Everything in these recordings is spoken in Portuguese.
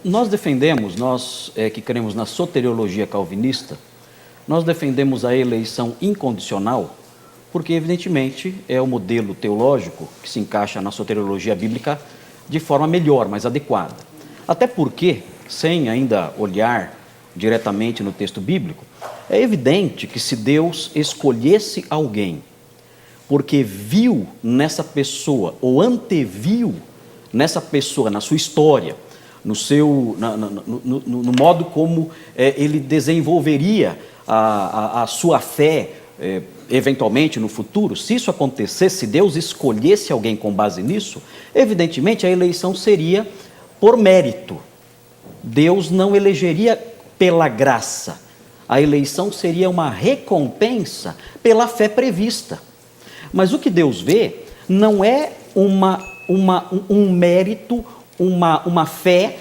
Nós defendemos, que cremos na soteriologia calvinista, nós defendemos a eleição incondicional, porque evidentemente é o modelo teológico que se encaixa na soteriologia bíblica de forma melhor, mais adequada. Até porque, sem ainda olhar diretamente no texto bíblico, é evidente que se Deus escolhesse alguém, porque viu nessa pessoa, ou anteviu nessa pessoa, na sua história, no modo como ele desenvolveria a sua fé, eventualmente no futuro, se isso acontecesse, se Deus escolhesse alguém com base nisso, evidentemente a eleição seria por mérito. Deus não elegeria pela graça. A eleição seria uma recompensa pela fé prevista. Mas o que Deus vê não é um mérito, uma fé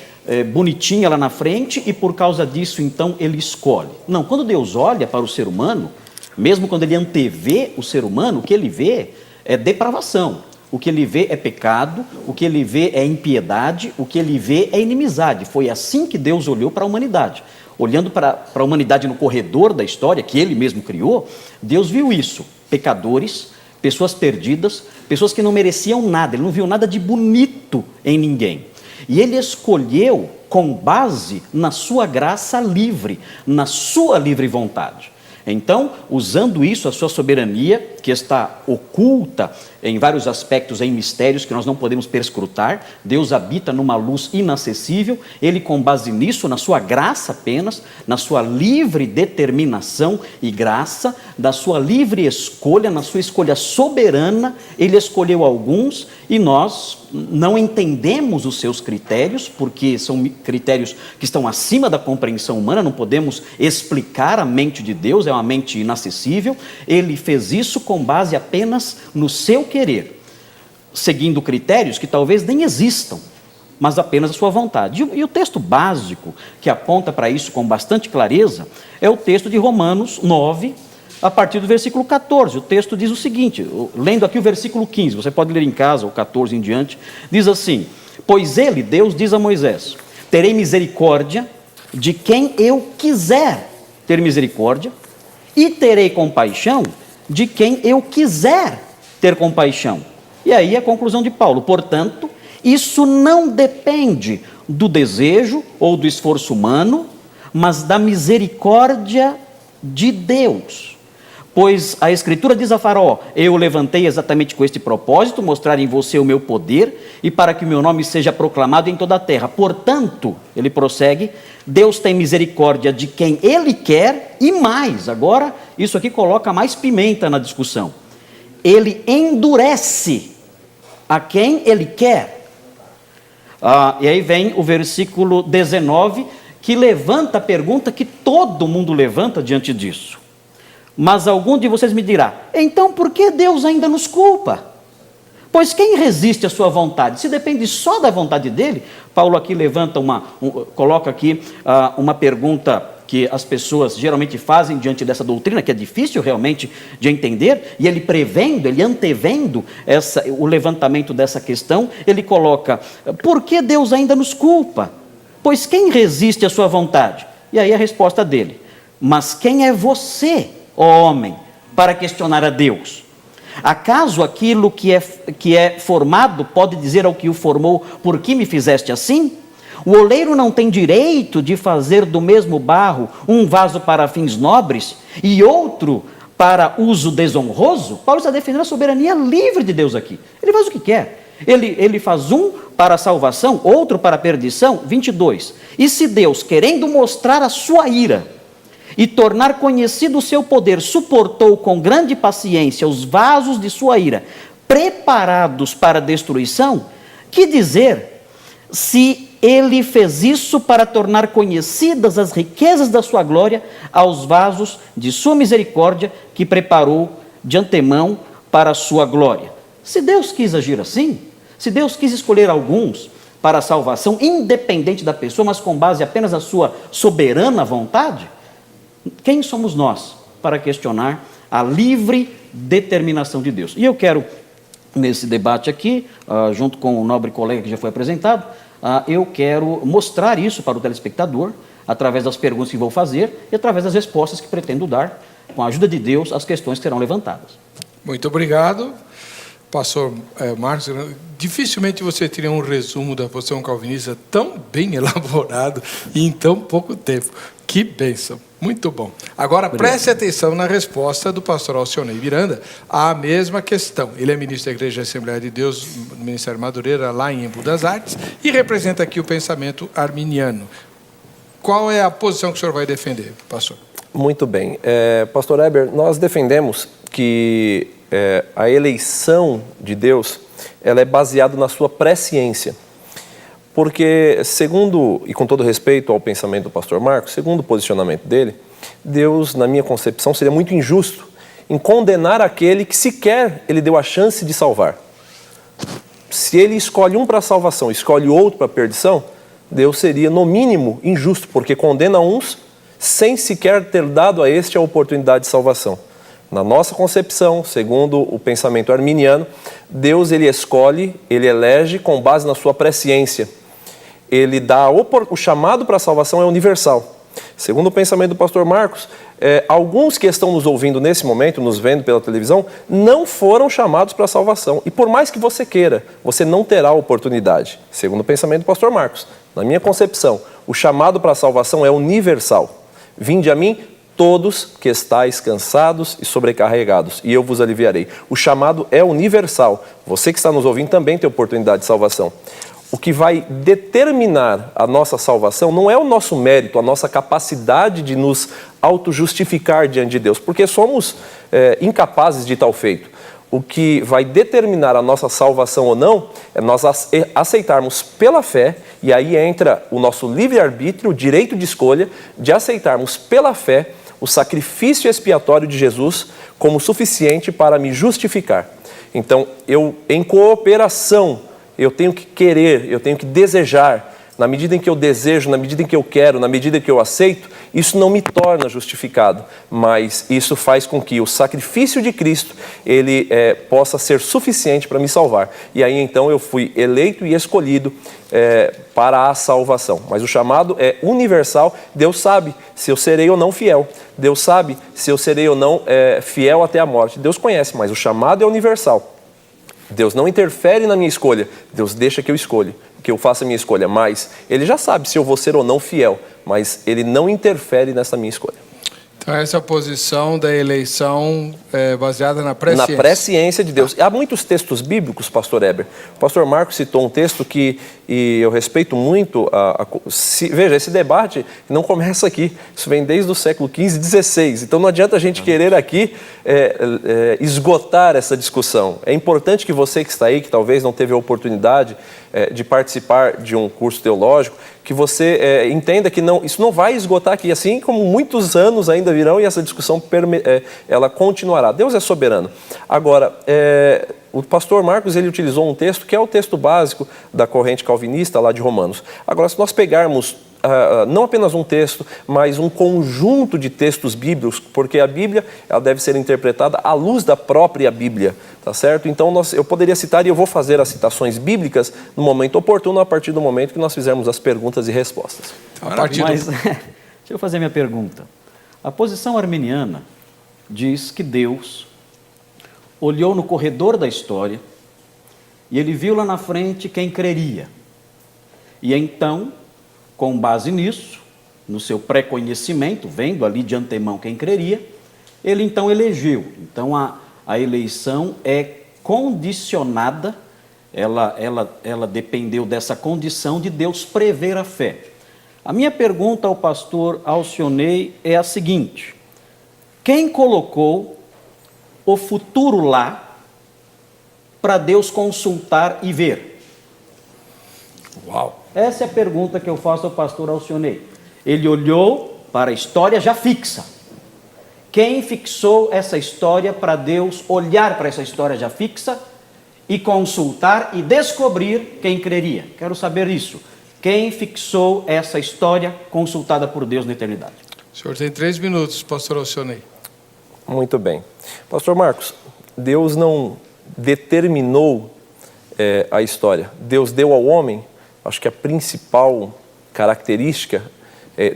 bonitinha lá na frente e por causa disso então ele escolhe. Não, quando Deus olha para o ser humano, mesmo quando ele antevê o ser humano, o que ele vê é depravação, o que ele vê é pecado, o que ele vê é impiedade, o que ele vê é inimizade. Foi assim que Deus olhou para a humanidade. Olhando para a humanidade no corredor da história, que ele mesmo criou, Deus viu isso, pecadores, pessoas perdidas, pessoas que não mereciam nada, ele não viu nada de bonito em ninguém. E ele escolheu com base na sua graça livre, na sua livre vontade. Então, usando isso, a sua soberania, que está oculta em vários aspectos, em mistérios que nós não podemos perscrutar, Deus habita numa luz inacessível, ele com base nisso, na sua graça apenas, na sua livre determinação e graça, da sua livre escolha, na sua escolha soberana, ele escolheu alguns e nós não entendemos os seus critérios, porque são critérios que estão acima da compreensão humana, não podemos explicar a mente de Deus, é uma mente inacessível. Ele fez isso com base apenas no seu querer, seguindo critérios que talvez nem existam, mas apenas a sua vontade. E o texto básico que aponta para isso com bastante clareza é o texto de Romanos 9, a partir do versículo 14. O texto diz o seguinte, lendo aqui o versículo 15, você pode ler em casa, o 14 em diante, diz assim: pois ele, Deus, diz a Moisés, terei misericórdia de quem eu quiser ter misericórdia, e terei compaixão de quem eu quiser ter compaixão. E aí a conclusão de Paulo, portanto, isso não depende do desejo ou do esforço humano, mas da misericórdia de Deus. Pois a Escritura diz a Faraó, eu o levantei exatamente com este propósito, mostrar em você o meu poder, e para que o meu nome seja proclamado em toda a terra. Portanto, ele prossegue, Deus tem misericórdia de quem Ele quer, e mais, agora, isso aqui coloca mais pimenta na discussão. Ele endurece a quem Ele quer. E aí vem o versículo 19, que levanta a pergunta que todo mundo levanta diante disso. Mas algum de vocês me dirá, então por que Deus ainda nos culpa? Pois quem resiste à sua vontade? Se depende só da vontade dele, Paulo aqui levanta coloca aqui uma pergunta que as pessoas geralmente fazem diante dessa doutrina, que é difícil realmente de entender, e ele prevendo, ele antevendo o levantamento dessa questão, ele coloca, por que Deus ainda nos culpa? Pois quem resiste à sua vontade? E aí a resposta dele, mas quem é você, ó homem, para questionar a Deus? Acaso aquilo que é formado pode dizer ao que o formou, por que me fizeste assim? O oleiro não tem direito de fazer do mesmo barro um vaso para fins nobres e outro para uso desonroso? Paulo está defendendo a soberania livre de Deus aqui. Ele faz o que quer. Ele faz um para a salvação, outro para a perdição. 22. E se Deus, querendo mostrar a sua ira e tornar conhecido o seu poder, suportou com grande paciência os vasos de sua ira, preparados para a destruição, que dizer, se ele fez isso para tornar conhecidas as riquezas da sua glória aos vasos de sua misericórdia, que preparou de antemão para a sua glória. Se Deus quis agir assim, se Deus quis escolher alguns para a salvação, independente da pessoa, mas com base apenas na sua soberana vontade, quem somos nós para questionar a livre determinação de Deus? E eu quero, nesse debate aqui, junto com o nobre colega que já foi apresentado, eu quero mostrar isso para o telespectador, através das perguntas que vou fazer e através das respostas que pretendo dar, com a ajuda de Deus, às questões que serão levantadas. Muito obrigado, pastor Marcos. Dificilmente você teria um resumo da posição calvinista tão bem elaborado e em tão pouco tempo. Que bênção, muito bom. Agora preste atenção na resposta do pastor Alcionei Miranda à mesma questão. Ele é ministro da Igreja Assembleia de Deus, do Ministério Madureira, lá em Embu das Artes, e representa aqui o pensamento arminiano. Qual é a posição que o senhor vai defender, pastor? Muito bem. Pastor Heber, nós defendemos que a eleição de Deus ela é baseada na sua presciência. Porque, segundo, e com todo respeito ao pensamento do pastor Marcos, segundo o posicionamento dele, Deus, na minha concepção, seria muito injusto em condenar aquele que sequer ele deu a chance de salvar. Se ele escolhe um para a salvação, escolhe outro para a perdição, Deus seria, no mínimo, injusto, porque condena uns sem sequer ter dado a este a oportunidade de salvação. Na nossa concepção, segundo o pensamento arminiano, Deus ele escolhe, ele elege com base na sua presciência. Ele dá o chamado para a salvação é universal. Segundo o pensamento do pastor Marcos, alguns que estão nos ouvindo nesse momento, nos vendo pela televisão, não foram chamados para a salvação. E por mais que você queira, você não terá oportunidade. Segundo o pensamento do pastor Marcos, na minha concepção, o chamado para a salvação é universal. Vinde a mim, todos que estáis cansados e sobrecarregados, e eu vos aliviarei. O chamado é universal. Você que está nos ouvindo também tem oportunidade de salvação. O que vai determinar a nossa salvação não é o nosso mérito, a nossa capacidade de nos auto-justificar diante de Deus, porque somos incapazes de tal feito. O que vai determinar a nossa salvação ou não é nós aceitarmos pela fé, e aí entra o nosso livre-arbítrio, o direito de escolha, de aceitarmos pela fé o sacrifício expiatório de Jesus como suficiente para me justificar. Então, em cooperação, eu tenho que querer, eu tenho que desejar. Na medida em que eu desejo, na medida em que eu quero, na medida em que eu aceito, isso não me torna justificado, mas isso faz com que o sacrifício de Cristo ele possa ser suficiente para me salvar. E aí então eu fui eleito e escolhido para a salvação. Mas o chamado é universal. Deus sabe se eu serei ou não fiel. Deus sabe se eu serei ou não fiel até a morte. Deus conhece, mas o chamado é universal. Deus não interfere na minha escolha. Deus deixa que eu escolha, que eu faça a minha escolha, mas Ele já sabe se eu vou ser ou não fiel, mas Ele não interfere nessa minha escolha. Então essa posição da eleição é baseada na presciência. Na presciência de Deus. Há muitos textos bíblicos, pastor Heber. O pastor Marcos citou um texto que eu respeito muito. Veja, esse debate não começa aqui. Isso vem desde o século XV e XVI. Então não adianta a gente querer aqui esgotar essa discussão. É importante que você que está aí, que talvez não teve a oportunidade de participar de um curso teológico, que você entenda que isso não vai esgotar aqui, assim como muitos anos ainda virão e essa discussão ela continuará. Deus é soberano. Agora, o pastor Marcos ele utilizou um texto que é o texto básico da corrente calvinista lá de Romanos. Agora, se nós pegarmos não apenas um texto, mas um conjunto de textos bíblicos, porque a Bíblia ela deve ser interpretada à luz da própria Bíblia, tá certo? Então eu poderia citar, e eu vou fazer as citações bíblicas no momento oportuno, a partir do momento que nós fizermos as perguntas e respostas. Deixa eu fazer minha pergunta. A posição arminiana diz que Deus olhou no corredor da história e ele viu lá na frente quem creria. E então, com base nisso, no seu pré-conhecimento, vendo ali de antemão quem creria, ele então elegeu. Então a eleição é condicionada, ela dependeu dessa condição de Deus prever a fé. A minha pergunta ao pastor Alcionei é a seguinte: quem colocou o futuro lá para Deus consultar e ver? Uau! Essa é a pergunta que eu faço ao pastor Alcionei. Ele olhou para a história já fixa. Quem fixou essa história para Deus olhar para essa história já fixa e consultar e descobrir quem creria? Quero saber isso. Quem fixou essa história consultada por Deus na eternidade? O senhor tem 3 minutos, pastor Alcionei. Muito bem. Pastor Marcos, Deus não determinou a história. Deus deu ao homem acho que a principal característica,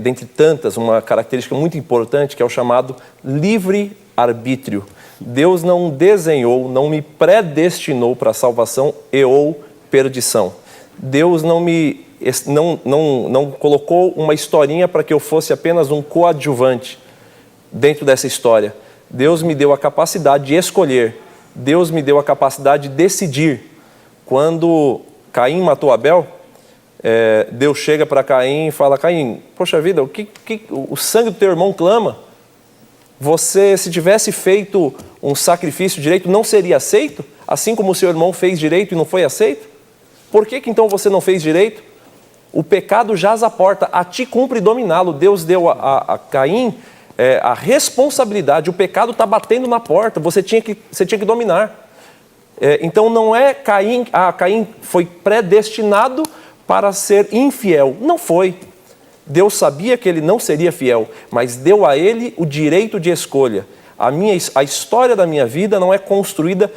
dentre tantas, uma característica muito importante, que é o chamado livre-arbítrio. Deus não desenhou, não me predestinou para a salvação e ou perdição. Deus não colocou uma historinha para que eu fosse apenas um coadjuvante dentro dessa história. Deus me deu a capacidade de escolher. Deus me deu a capacidade de decidir. Quando Caim matou Abel, Deus chega para Caim e fala: Caim, poxa vida, o sangue do teu irmão clama. Você, se tivesse feito um sacrifício direito, não seria aceito? Assim como o seu irmão fez direito e não foi aceito? Por que então você não fez direito? O pecado jaz à porta, a ti cumpre dominá-lo. Deus deu a Caim a responsabilidade, o pecado está batendo na porta, você tinha que dominar. Então não é Caim, Caim foi predestinado para ser infiel. Não foi. Deus sabia que ele não seria fiel, mas deu a ele o direito de escolha. A história da minha vida não é construída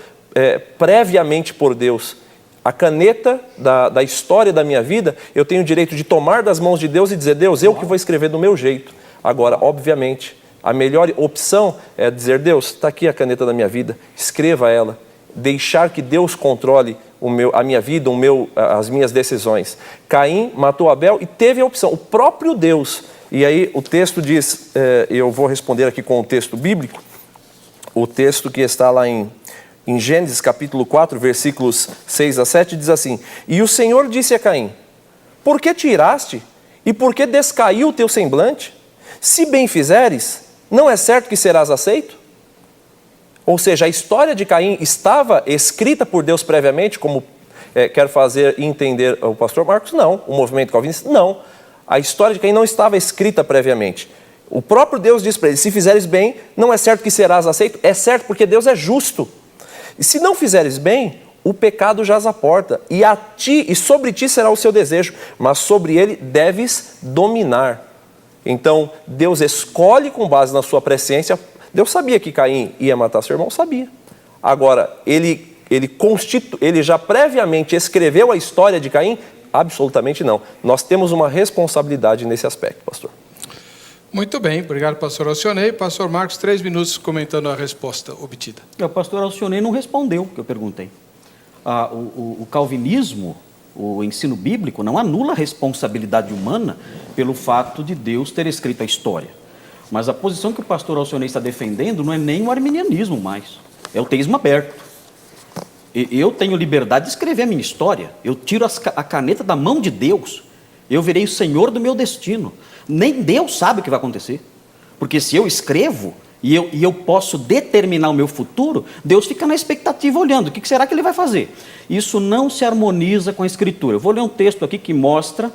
previamente por Deus. A caneta da história da minha vida, eu tenho o direito de tomar das mãos de Deus e dizer: Deus, eu que vou escrever do meu jeito. Agora, obviamente, a melhor opção é dizer: Deus, está aqui a caneta da minha vida, escreva ela. Deixar que Deus controle a minha vida, as minhas decisões. Caim matou Abel e teve a opção, o próprio Deus. E aí o texto diz, eu vou responder aqui com o texto bíblico, o texto que está lá em Gênesis capítulo 4, versículos 6 a 7, diz assim: E o Senhor disse a Caim: Por que te iraste? E por que descaiu o teu semblante? Se bem fizeres, não é certo que serás aceito? Ou seja, a história de Caim estava escrita por Deus previamente, como quer fazer entender o pastor Marcos? Não. O movimento calvinista? Não. A história de Caim não estava escrita previamente. O próprio Deus diz para ele: se fizeres bem, não é certo que serás aceito. É certo, porque Deus é justo. E se não fizeres bem, o pecado jaz à porta, e sobre ti será o seu desejo, mas sobre ele deves dominar. Então, Deus escolhe com base na sua presciência. Deus sabia que Caim ia matar seu irmão? Sabia. Agora, ele já previamente escreveu a história de Caim? Absolutamente não. Nós temos uma responsabilidade nesse aspecto, pastor. Muito bem, obrigado, pastor Alcionei. Pastor Marcos, 3 minutos comentando a resposta obtida. O pastor Alcionei não respondeu o que eu perguntei. O calvinismo, o ensino bíblico, não anula a responsabilidade humana pelo fato de Deus ter escrito a história. Mas a posição que o pastor Alcionei está defendendo não é nem o arminianismo mais, é o teísmo aberto. Eu tenho liberdade de escrever a minha história, eu tiro a caneta da mão de Deus, eu virei o senhor do meu destino. Nem Deus sabe o que vai acontecer, porque se eu escrevo e eu posso determinar o meu futuro, Deus fica na expectativa olhando, o que será que ele vai fazer? Isso não se harmoniza com a Escritura. Eu vou ler um texto aqui que mostra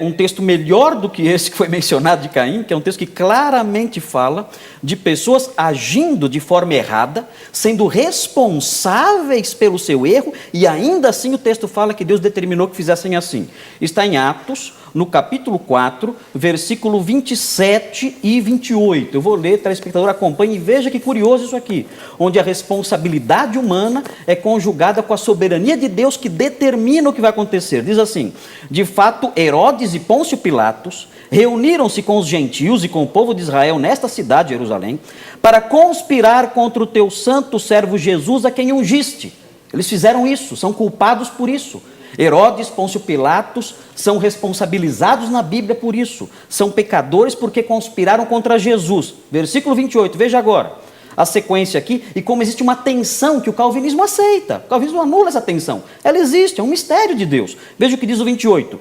um texto melhor do que esse que foi mencionado de Caim, que é um texto que claramente fala de pessoas agindo de forma errada, sendo responsáveis pelo seu erro, e ainda assim o texto fala que Deus determinou que fizessem assim. Está em Atos, no capítulo 4, versículo 27 e 28. Eu vou ler, telespectador, acompanhe e veja que curioso isso aqui, onde a responsabilidade humana é conjugada com a soberania de Deus que determina o que vai acontecer. Diz assim: de fato, Herodes e Pôncio Pilatos reuniram-se com os gentios e com o povo de Israel nesta cidade, Jerusalém, para conspirar contra o teu santo servo Jesus, a quem ungiste. Eles fizeram isso, são culpados por isso. Herodes, Pôncio Pilatos são responsabilizados na Bíblia por isso. São pecadores porque conspiraram contra Jesus. Versículo 28, veja agora a sequência aqui, e como existe uma tensão que o calvinismo aceita. O calvinismo anula essa tensão. Ela existe, é um mistério de Deus. Veja o que diz o 28.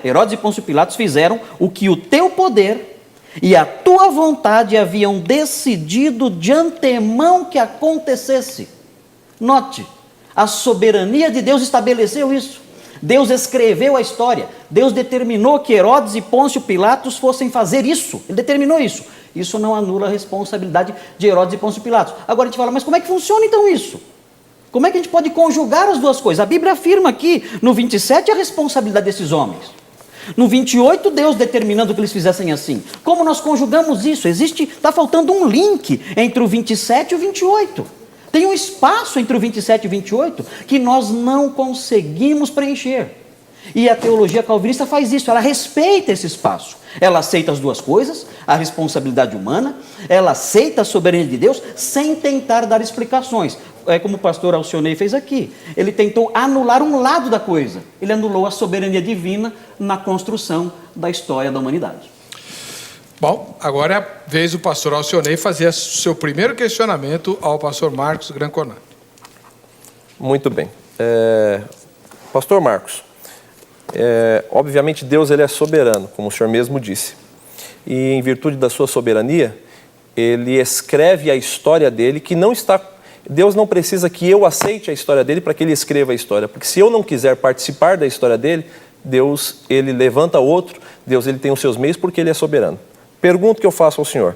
Herodes e Pôncio Pilatos fizeram o que o teu poder e a tua vontade haviam decidido de antemão que acontecesse. Note, a soberania de Deus estabeleceu isso. Deus escreveu a história. Deus determinou que Herodes e Pôncio Pilatos fossem fazer isso. Ele determinou isso. Isso não anula a responsabilidade de Herodes e Pôncio Pilatos. Agora a gente fala, mas como é que funciona então isso? Como é que a gente pode conjugar as duas coisas? A Bíblia afirma aqui, no 27, a responsabilidade desses homens. No 28, Deus determinando que eles fizessem assim. Como nós conjugamos isso? Está faltando um link entre o 27 e o 28. Tem um espaço entre o 27 e o 28 que nós não conseguimos preencher. E a teologia calvinista faz isso, ela respeita esse espaço. Ela aceita as duas coisas, a responsabilidade humana, ela aceita a soberania de Deus sem tentar dar explicações. É como o pastor Alcionei fez aqui. Ele tentou anular um lado da coisa. Ele anulou a soberania divina na construção da história da humanidade. Bom, agora é a vez do pastor Alcionei fazer o seu primeiro questionamento ao pastor Marcos Granconan. Muito bem. Pastor Marcos, obviamente Deus ele é soberano, como o senhor mesmo disse. E em virtude da sua soberania, ele escreve a história dele que não está... Deus não precisa que eu aceite a história dele para que ele escreva a história. Porque se eu não quiser participar da história dele, Deus ele levanta outro, Deus ele tem os seus meios porque ele é soberano. Pergunta que eu faço ao senhor.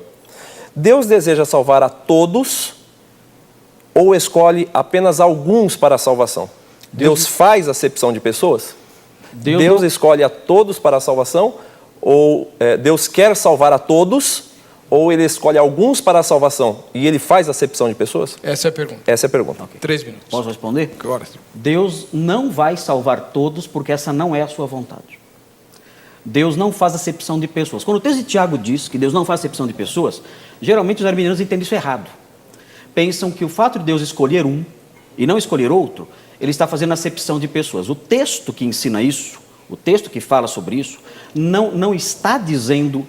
Deus deseja salvar a todos ou escolhe apenas alguns para a salvação? Deus faz acepção de pessoas? Deus escolhe a todos para a salvação? Ou Deus quer salvar a todos? Ou ele escolhe alguns para a salvação e ele faz acepção de pessoas? Essa é a pergunta. Essa é a pergunta. Okay. 3 minutos. Posso responder? Agora. Deus não vai salvar todos porque essa não é a sua vontade. Deus não faz acepção de pessoas. Quando o texto de Tiago diz que Deus não faz acepção de pessoas, geralmente os arminianos entendem isso errado. Pensam que o fato de Deus escolher um e não escolher outro, ele está fazendo acepção de pessoas. O texto que ensina isso, o texto que fala sobre isso, não está dizendo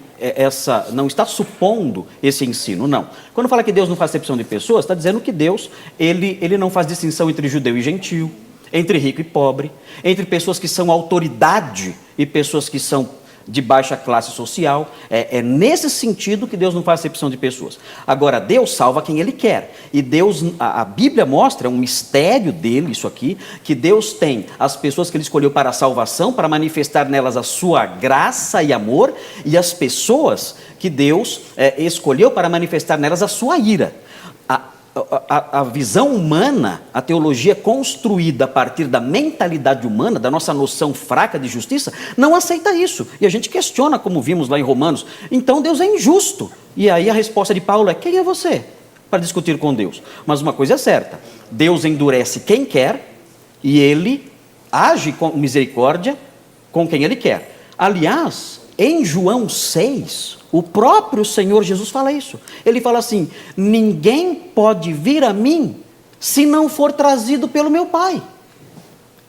não está supondo esse ensino, não. Quando fala que Deus não faz acepção de pessoas, está dizendo que Deus ele não faz distinção entre judeu e gentil, entre rico e pobre, entre pessoas que são autoridade e pessoas que são de baixa classe social. É nesse sentido que Deus não faz acepção de pessoas. Agora, Deus salva quem Ele quer. E Deus, a Bíblia mostra, é um mistério dele, isso aqui, que Deus tem as pessoas que Ele escolheu para a salvação, para manifestar nelas a sua graça e amor, e as pessoas que Deus escolheu para manifestar nelas a sua ira. A visão humana, a teologia construída a partir da mentalidade humana, da nossa noção fraca de justiça, não aceita isso. E a gente questiona, como vimos lá em Romanos, então Deus é injusto. E aí a resposta de Paulo é: quem é você para discutir com Deus? Mas uma coisa é certa, Deus endurece quem quer e Ele age com misericórdia com quem Ele quer. Aliás, em João 6, o próprio Senhor Jesus fala isso. Ele fala assim: ninguém pode vir a mim se não for trazido pelo meu Pai.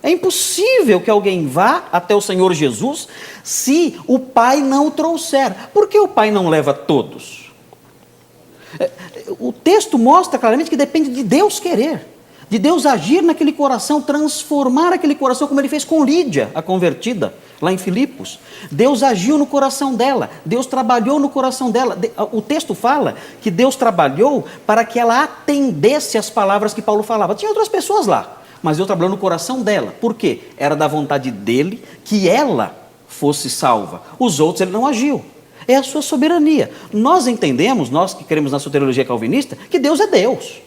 É impossível que alguém vá até o Senhor Jesus se o Pai não o trouxer. Por que o Pai não leva todos? O texto mostra claramente que depende de Deus querer, de Deus agir naquele coração, transformar aquele coração, como Ele fez com Lídia, a convertida, lá em Filipos. Deus agiu no coração dela, Deus trabalhou no coração dela. O texto fala que Deus trabalhou para que ela atendesse às palavras que Paulo falava. Tinha outras pessoas lá, mas Deus trabalhou no coração dela. Por quê? Era da vontade dele que ela fosse salva. Os outros ele não agiu. É a sua soberania. Nós entendemos, nós que cremos na soteriologia calvinista, que Deus é Deus.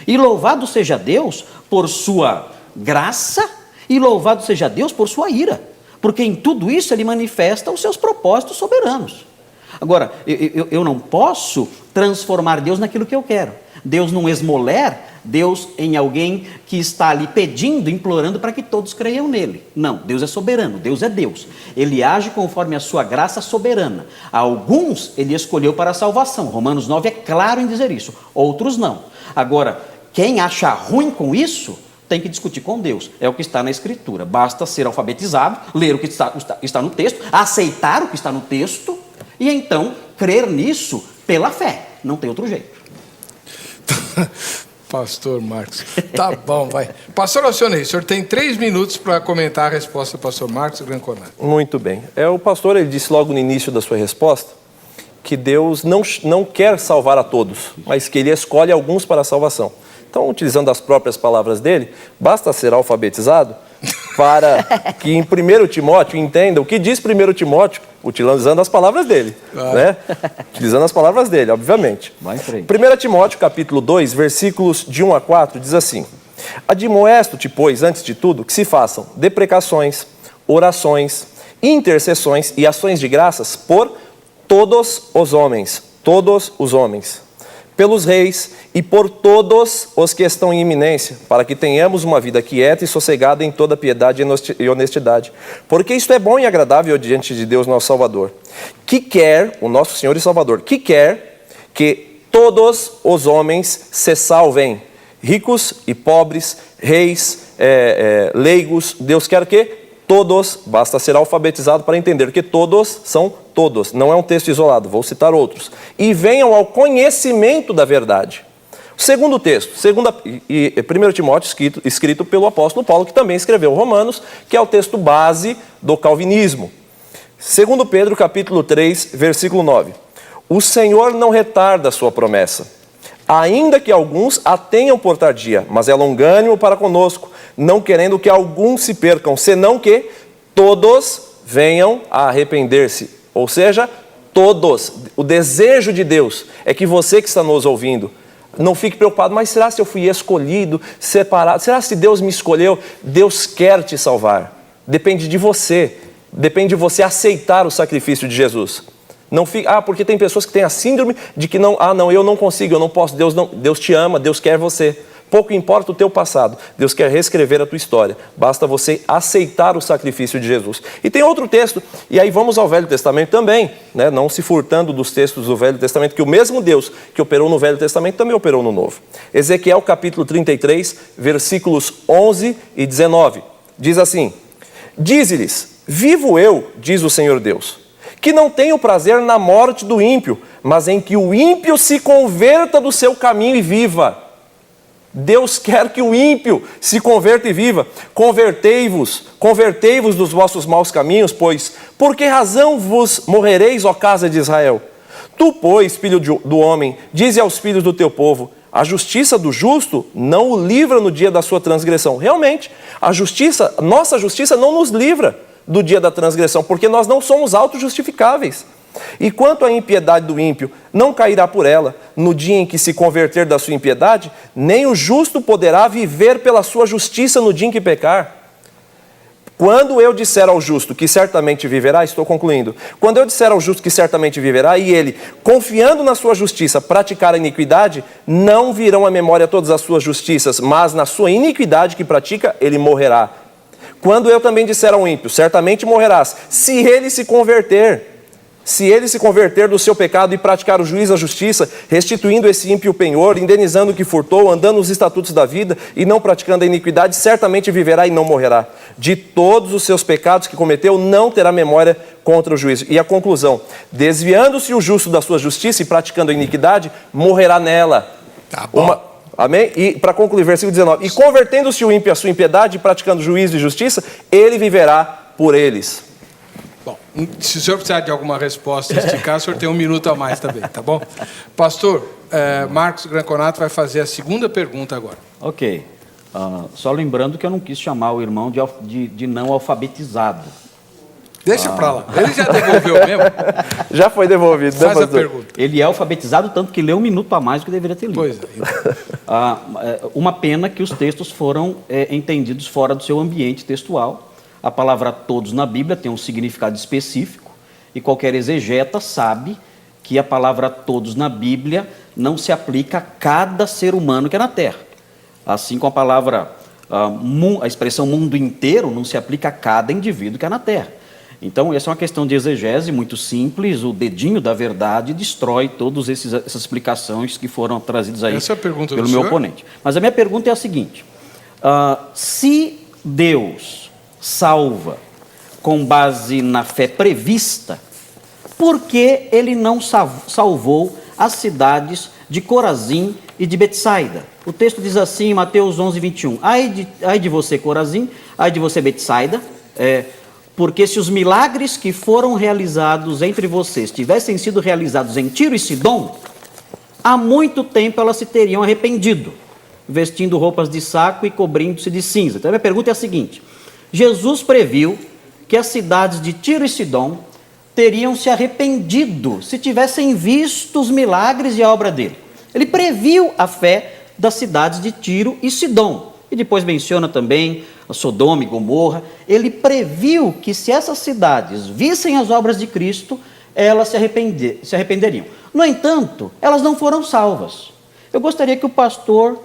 E louvado seja Deus por sua graça e louvado seja Deus por sua ira. Porque em tudo isso Ele manifesta os seus propósitos soberanos. Agora, eu não posso transformar Deus naquilo que eu quero. Deus não esmoler Deus em alguém que está ali pedindo, implorando para que todos creiam nele. Não, Deus é soberano, Deus é Deus. Ele age conforme a sua graça soberana. Alguns Ele escolheu para a salvação. Romanos 9 é claro em dizer isso. Outros não. Agora, quem acha ruim com isso, tem que discutir com Deus. É o que está na Escritura. Basta ser alfabetizado, ler o que está no texto, aceitar o que está no texto e então crer nisso pela fé. Não tem outro jeito. Pastor Marcos. Tá bom, vai. Pastor Alcionei, o senhor tem 3 minutos para comentar a resposta do pastor Marcos Granconan. Muito bem. O pastor ele disse logo no início da sua resposta que Deus não quer salvar a todos, mas que Ele escolhe alguns para a salvação. Então, utilizando as próprias palavras dele, basta ser alfabetizado para que em 1 Timóteo entenda o que diz 1 Timóteo, utilizando as palavras dele. Né? Utilizando as palavras dele, obviamente. 1 Timóteo, capítulo 2, versículos de 1 a 4, diz assim: admoesto-te, pois, antes de tudo, que se façam deprecações, orações, intercessões e ações de graças por todos os homens, pelos reis e por todos os que estão em iminência, para que tenhamos uma vida quieta e sossegada em toda piedade e honestidade. Porque isto é bom e agradável diante de Deus nosso Salvador, que quer, o nosso Senhor e Salvador, que quer que todos os homens se salvem, ricos e pobres, reis, leigos. Deus quer que todos, basta ser alfabetizado para entender que todos são todos, não é um texto isolado, vou citar outros, e venham ao conhecimento da verdade. O segundo texto, 1 Timóteo, escrito pelo apóstolo Paulo, que também escreveu Romanos, que é o texto base do calvinismo. 2 Pedro, capítulo 3, versículo 9. O Senhor não retarda a sua promessa, ainda que alguns a tenham por tardia, mas é longânimo para conosco, não querendo que alguns se percam, senão que todos venham a arrepender-se. Ou seja, todos. O desejo de Deus é que você que está nos ouvindo não fique preocupado, mas será se eu fui escolhido, separado? Será se Deus me escolheu? Deus quer te salvar. Depende de você. Depende de você aceitar o sacrifício de Jesus. Não fique, porque tem pessoas que têm a síndrome de que não, eu não consigo, eu não posso. Deus te ama, Deus quer você. Pouco importa o teu passado, Deus quer reescrever a tua história. Basta você aceitar o sacrifício de Jesus. E tem outro texto, e aí vamos ao Velho Testamento também, né? Não se furtando dos textos do Velho Testamento, que o mesmo Deus que operou no Velho Testamento também operou no Novo. Ezequiel capítulo 33, versículos 11 e 19. Diz assim: dize-lhes, vivo eu, diz o Senhor Deus, que não tenho prazer na morte do ímpio, mas em que o ímpio se converta do seu caminho e viva. Deus quer que o ímpio se converta e viva. Convertei-vos dos vossos maus caminhos, pois por que razão vos morrereis, ó casa de Israel? Tu, pois, filho do homem, dize aos filhos do teu povo, a justiça do justo não o livra no dia da sua transgressão. Realmente, nossa justiça não nos livra do dia da transgressão, porque nós não somos autojustificáveis. E quanto à impiedade do ímpio, não cairá por ela no dia em que se converter da sua impiedade, nem o justo poderá viver pela sua justiça no dia em que pecar. Quando eu disser ao justo que certamente viverá, estou concluindo, quando eu disser ao justo que certamente viverá, e ele, confiando na sua justiça, praticar a iniquidade, não virão à memória todas as suas justiças, mas na sua iniquidade que pratica, ele morrerá. Quando eu também disser ao ímpio, certamente morrerás, se ele se converter do seu pecado e praticar o juízo e a justiça, restituindo esse ímpio penhor, indenizando o que furtou, andando nos estatutos da vida e não praticando a iniquidade, certamente viverá e não morrerá. De todos os seus pecados que cometeu, não terá memória contra o juízo. E a conclusão, desviando-se o justo da sua justiça e praticando a iniquidade, morrerá nela. Tá bom. Amém? E para concluir, versículo 19, e convertendo-se o ímpio à sua impiedade e praticando juízo e justiça, ele viverá por eles. Bom, se o senhor precisar de alguma resposta esticar, o senhor tem um minuto a mais também, tá bom? Pastor, Marcos Granconato vai fazer a segunda pergunta agora. Ok. Só lembrando que eu não quis chamar o irmão de não alfabetizado. Deixa pra lá. Ele já devolveu mesmo? Já foi devolvido. Faz a pergunta. Ele é alfabetizado, tanto que leu um minuto a mais do que deveria ter lido. Pois é. Uma pena que os textos foram entendidos fora do seu ambiente textual. A palavra todos na Bíblia tem um significado específico e qualquer exegeta sabe que a palavra todos na Bíblia não se aplica a cada ser humano que é na Terra. Assim como a palavra, a expressão mundo inteiro não se aplica a cada indivíduo que é na Terra. Então, essa é uma questão de exegese muito simples, o dedinho da verdade destrói todas essas explicações que foram trazidas aí pelo meu oponente. Mas a minha pergunta é a seguinte, se Deus salva com base na fé prevista, por que ele não salvou as cidades de Corazim e de Betsaida? O texto diz assim em Mateus 11, 21, ai de você Corazim, ai de você Betsaida, porque se os milagres que foram realizados entre vocês tivessem sido realizados em Tiro e Sidom, há muito tempo elas se teriam arrependido, vestindo roupas de saco e cobrindo-se de cinza. Então a minha pergunta é a seguinte, Jesus previu que as cidades de Tiro e Sidom teriam se arrependido se tivessem visto os milagres e a obra dele. Ele previu a fé das cidades de Tiro e Sidom. E depois menciona também a Sodoma e Gomorra. Ele previu que se essas cidades vissem as obras de Cristo, elas se arrependeriam. No entanto, elas não foram salvas. Eu gostaria que o pastor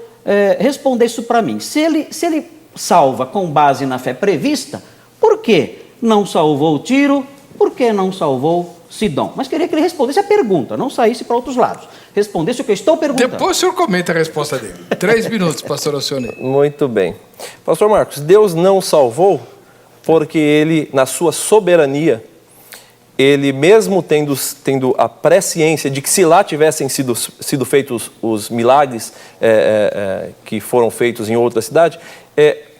respondesse isso para mim. Se ele salva com base na fé prevista, por que não salvou Tiro? Por que não salvou Sidom? Mas queria que ele respondesse a pergunta, não saísse para outros lados. Respondesse o que eu estou perguntando. Depois o senhor comenta a resposta dele. 3 minutos, pastor Alcione. Muito bem. Pastor Marcos, Deus não salvou porque ele, na sua soberania, ele mesmo tendo a presciência de que se lá tivessem sido feitos os milagres que foram feitos em outra cidade,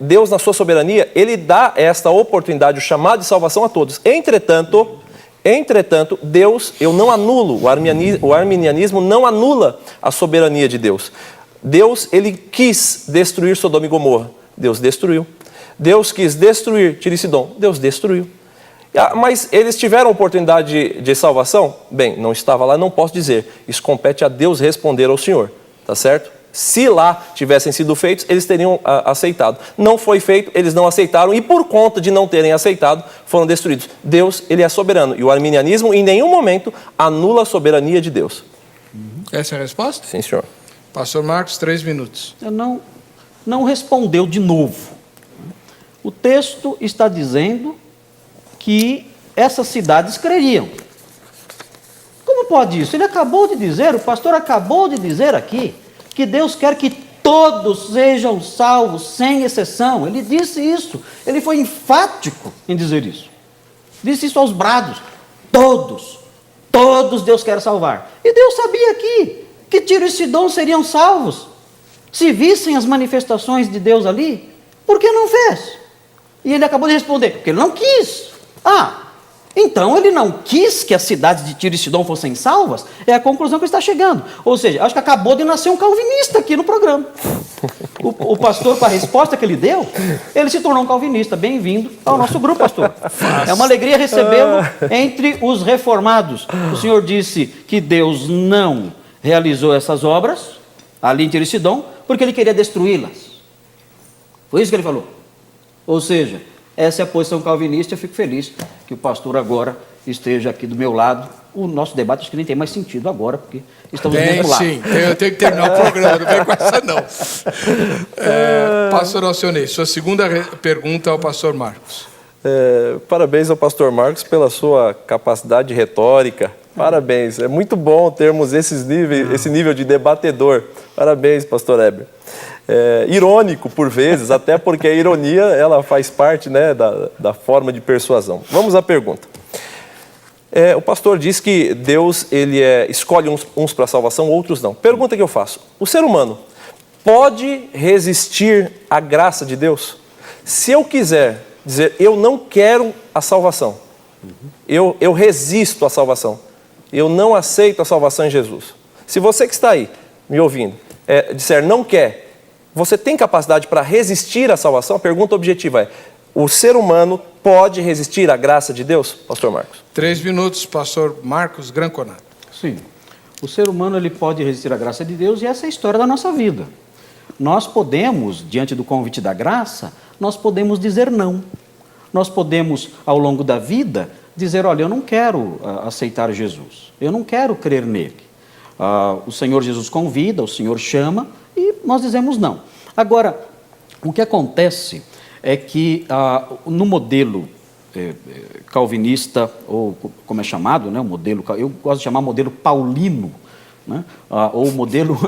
Deus, na sua soberania, ele dá esta oportunidade, o chamado de salvação a todos. Entretanto, Deus, eu não anulo, o arminianismo não anula a soberania de Deus. Deus, ele quis destruir Sodoma e Gomorra, Deus destruiu. Deus quis destruir Tiro e Sidom, Deus destruiu. Mas eles tiveram oportunidade de salvação? Bem, não estava lá, não posso dizer. Isso compete a Deus responder ao Senhor, tá certo? Se lá tivessem sido feitos, eles teriam aceitado. Não foi feito, eles não aceitaram e por conta de não terem aceitado, foram destruídos. Deus, ele é soberano e o arminianismo em nenhum momento anula a soberania de Deus. Essa é a resposta? Sim, senhor. Pastor Marcos, 3 minutos. Não respondeu de novo. O texto está dizendo que essas cidades creriam. Como pode isso? Ele acabou de dizer, o pastor acabou de dizer aqui, que Deus quer que todos sejam salvos, sem exceção. Ele disse isso, ele foi enfático em dizer isso. Disse isso aos brados. Todos Deus quer salvar. E Deus sabia aqui que Tiro e Sidom seriam salvos. Se vissem as manifestações de Deus ali, por que não fez? E ele acabou de responder, porque ele não quis. Então ele não quis que as cidades de Tiro e Sidom fossem salvas? É a conclusão que está chegando. Ou seja, acho que acabou de nascer um calvinista aqui no programa. O pastor, com a resposta que ele deu, ele se tornou um calvinista. Bem-vindo ao nosso grupo, pastor. É uma alegria recebê-lo entre os reformados. O senhor disse que Deus não realizou essas obras ali em Tiro e Sidom porque ele queria destruí-las. Foi isso que ele falou. Ou seja, essa é a posição calvinista. Eu fico feliz que o pastor agora esteja aqui do meu lado. O nosso debate acho que nem tem mais sentido agora, porque estamos do mesmo lado. Sim, eu tenho que terminar o programa, não vem com essa não. Pastor Alcione, sua segunda pergunta ao pastor Marcos. Parabéns ao pastor Marcos pela sua capacidade retórica. Parabéns, é muito bom termos esse nível de debatedor. Parabéns, pastor Heber. Irônico por vezes, até porque a ironia ela faz parte, né, da forma de persuasão. Vamos à pergunta. O pastor diz que Deus ele escolhe uns para a salvação, outros não. Pergunta que eu faço: o ser humano pode resistir à graça de Deus? Se eu quiser dizer eu não quero a salvação, eu resisto à salvação, eu não aceito a salvação em Jesus. Se você que está aí me ouvindo disser não quer, você tem capacidade para resistir à salvação? A pergunta objetiva é: o ser humano pode resistir à graça de Deus? Pastor Marcos. 3 minutos, pastor Marcos Granconato. Sim. O ser humano ele pode resistir à graça de Deus e essa é a história da nossa vida. Nós podemos, diante do convite da graça, nós podemos dizer não. Nós podemos, ao longo da vida, dizer, olha, eu não quero aceitar Jesus. Eu não quero crer nele. O Senhor Jesus convida, o Senhor chama e nós dizemos não. Agora, o que acontece é que no modelo calvinista, ou como é chamado, né, o modelo, eu gosto de chamar modelo paulino, né, ou modelo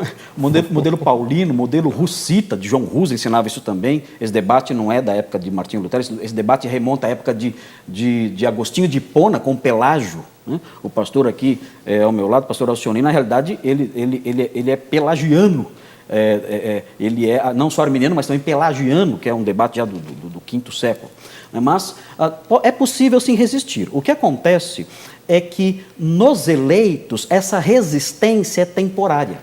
paulino, modelo russita, de João Rus ensinava isso também. Esse debate não é da época de Martinho Lutero, esse debate remonta à época de Agostinho de Hipona com Pelágio. Né? O pastor aqui ao meu lado, o pastor Alcione, na realidade ele é pelagiano. Ele é não só arminiano, mas também pelagiano, que é um debate já do V século. Mas é possível sim resistir. O que acontece é que nos eleitos essa resistência é temporária.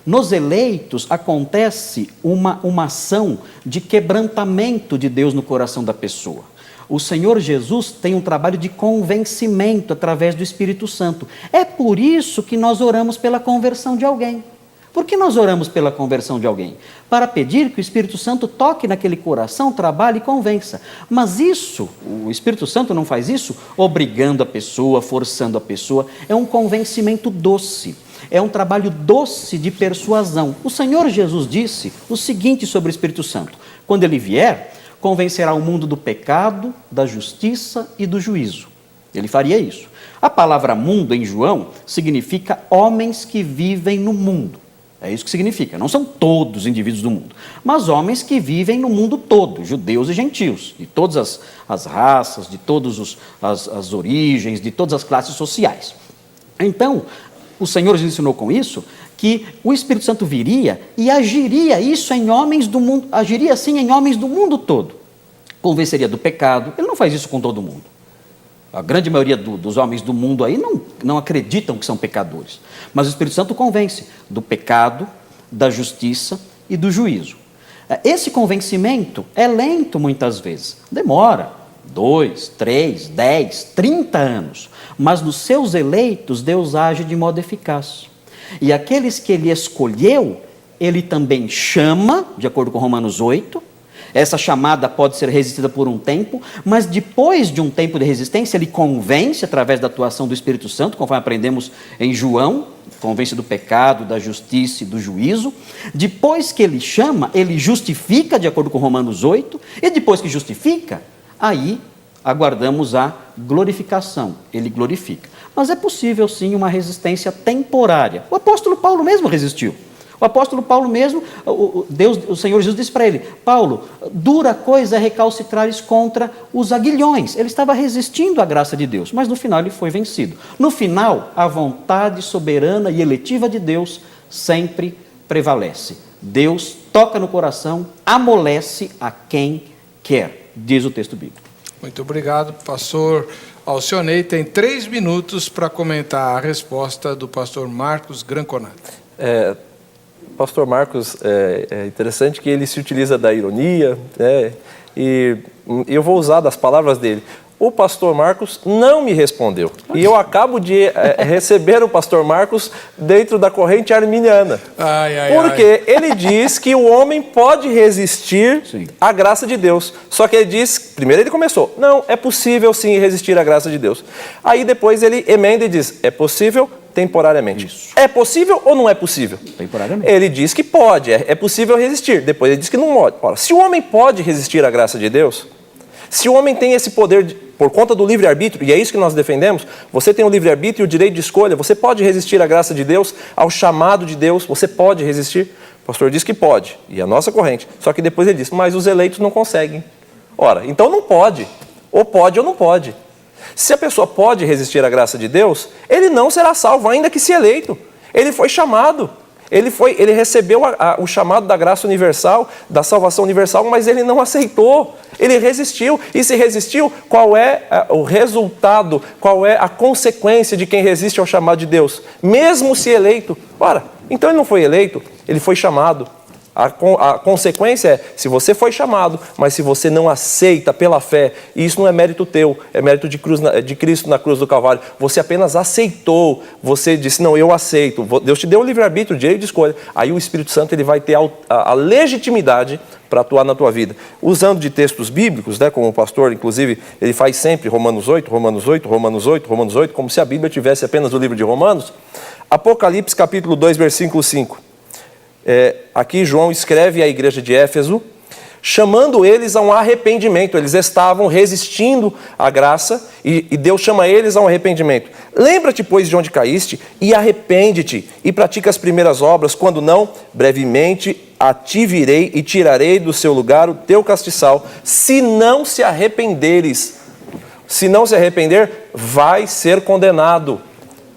Nos eleitos acontece uma ação de quebrantamento de Deus no coração da pessoa. O Senhor Jesus tem um trabalho de convencimento através do Espírito Santo. É por isso que nós oramos pela conversão de alguém. Por que nós oramos pela conversão de alguém? Para pedir que o Espírito Santo toque naquele coração, trabalhe e convença. Mas isso, o Espírito Santo não faz isso obrigando a pessoa, forçando a pessoa. É um convencimento doce. É um trabalho doce de persuasão. O Senhor Jesus disse o seguinte sobre o Espírito Santo: quando ele vier, convencerá o mundo do pecado, da justiça e do juízo. Ele faria isso. A palavra mundo em João significa homens que vivem no mundo. É isso que significa. Não são todos indivíduos do mundo, mas homens que vivem no mundo todo, judeus e gentios, de todas as raças, de todas as origens, de todas as classes sociais. Então, o Senhor nos ensinou com isso que o Espírito Santo viria e agiria isso em homens do mundo, agiria assim em homens do mundo todo. Convenceria do pecado. Ele não faz isso com todo mundo. A grande maioria dos homens do mundo aí não acreditam que são pecadores. Mas o Espírito Santo convence do pecado, da justiça e do juízo. Esse convencimento é lento muitas vezes. Demora 2, 3, 10, 30 anos. Mas nos seus eleitos, Deus age de modo eficaz. E aqueles que ele escolheu, ele também chama, de acordo com Romanos 8, essa chamada pode ser resistida por um tempo, mas depois de um tempo de resistência, ele convence através da atuação do Espírito Santo, conforme aprendemos em João, convence do pecado, da justiça e do juízo. Depois que ele chama, ele justifica, de acordo com Romanos 8, e depois que justifica, aí aguardamos a glorificação, ele glorifica. Mas é possível sim uma resistência temporária. O apóstolo Paulo mesmo resistiu. O apóstolo Paulo mesmo, o Senhor Jesus disse para ele: Paulo, dura coisa é recalcitrares contra os aguilhões. Ele estava resistindo à graça de Deus, mas no final ele foi vencido. No final, a vontade soberana e eletiva de Deus sempre prevalece. Deus toca no coração, amolece a quem quer, diz o texto bíblico. Muito obrigado, pastor Alcionei. Tem 3 minutos para comentar a resposta do pastor Marcos Granconato. Pastor Marcos, é interessante que ele se utiliza da ironia, né? E eu vou usar das palavras dele. O pastor Marcos não me respondeu. E eu acabo de receber o pastor Marcos dentro da corrente arminiana. Porque ele diz que o homem pode resistir à graça de Deus. Só que ele diz, primeiro ele começou, não, é possível sim resistir à graça de Deus. Aí depois ele emenda e diz, é possível temporariamente. Isso. É possível ou não é possível? Temporariamente. Ele diz que pode, é possível resistir. Depois ele diz que não pode. Ora, se o homem pode resistir à graça de Deus, se o homem tem esse poder por conta do livre-arbítrio, e é isso que nós defendemos, você tem o livre-arbítrio e o direito de escolha, você pode resistir à graça de Deus, ao chamado de Deus, você pode resistir. O pastor diz que pode, e a nossa corrente. Só que depois ele diz, mas os eleitos não conseguem. Ora, então não pode. Ou pode ou não pode. Se a pessoa pode resistir à graça de Deus, ele não será salvo, ainda que se eleito. Ele foi chamado. Ele recebeu o chamado da graça universal, da salvação universal, mas ele não aceitou. Ele resistiu. E se resistiu, qual é o resultado, qual é a consequência de quem resiste ao chamado de Deus? Mesmo se eleito. Ora, então ele não foi eleito, ele foi chamado. A consequência é, se você foi chamado, mas se você não aceita pela fé, e isso não é mérito teu, é mérito de Cristo na cruz do Calvário, você apenas aceitou, você disse, não, eu aceito, Deus te deu o livre-arbítrio, o direito de escolha, aí o Espírito Santo ele vai ter a legitimidade para atuar na tua vida. Usando de textos bíblicos, né, como o pastor, inclusive, ele faz sempre Romanos 8, Romanos 8, Romanos 8, Romanos 8, como se a Bíblia tivesse apenas o livro de Romanos. Apocalipse capítulo 2, versículo 5. Aqui João escreve à igreja de Éfeso, chamando eles a um arrependimento. Eles estavam resistindo à graça e Deus chama eles a um arrependimento. Lembra-te, pois, de onde caíste e arrepende-te e pratica as primeiras obras, quando não, brevemente a ti virei e tirarei do seu lugar o teu castiçal. Se não se arrependeres, se não se arrepender, vai ser condenado.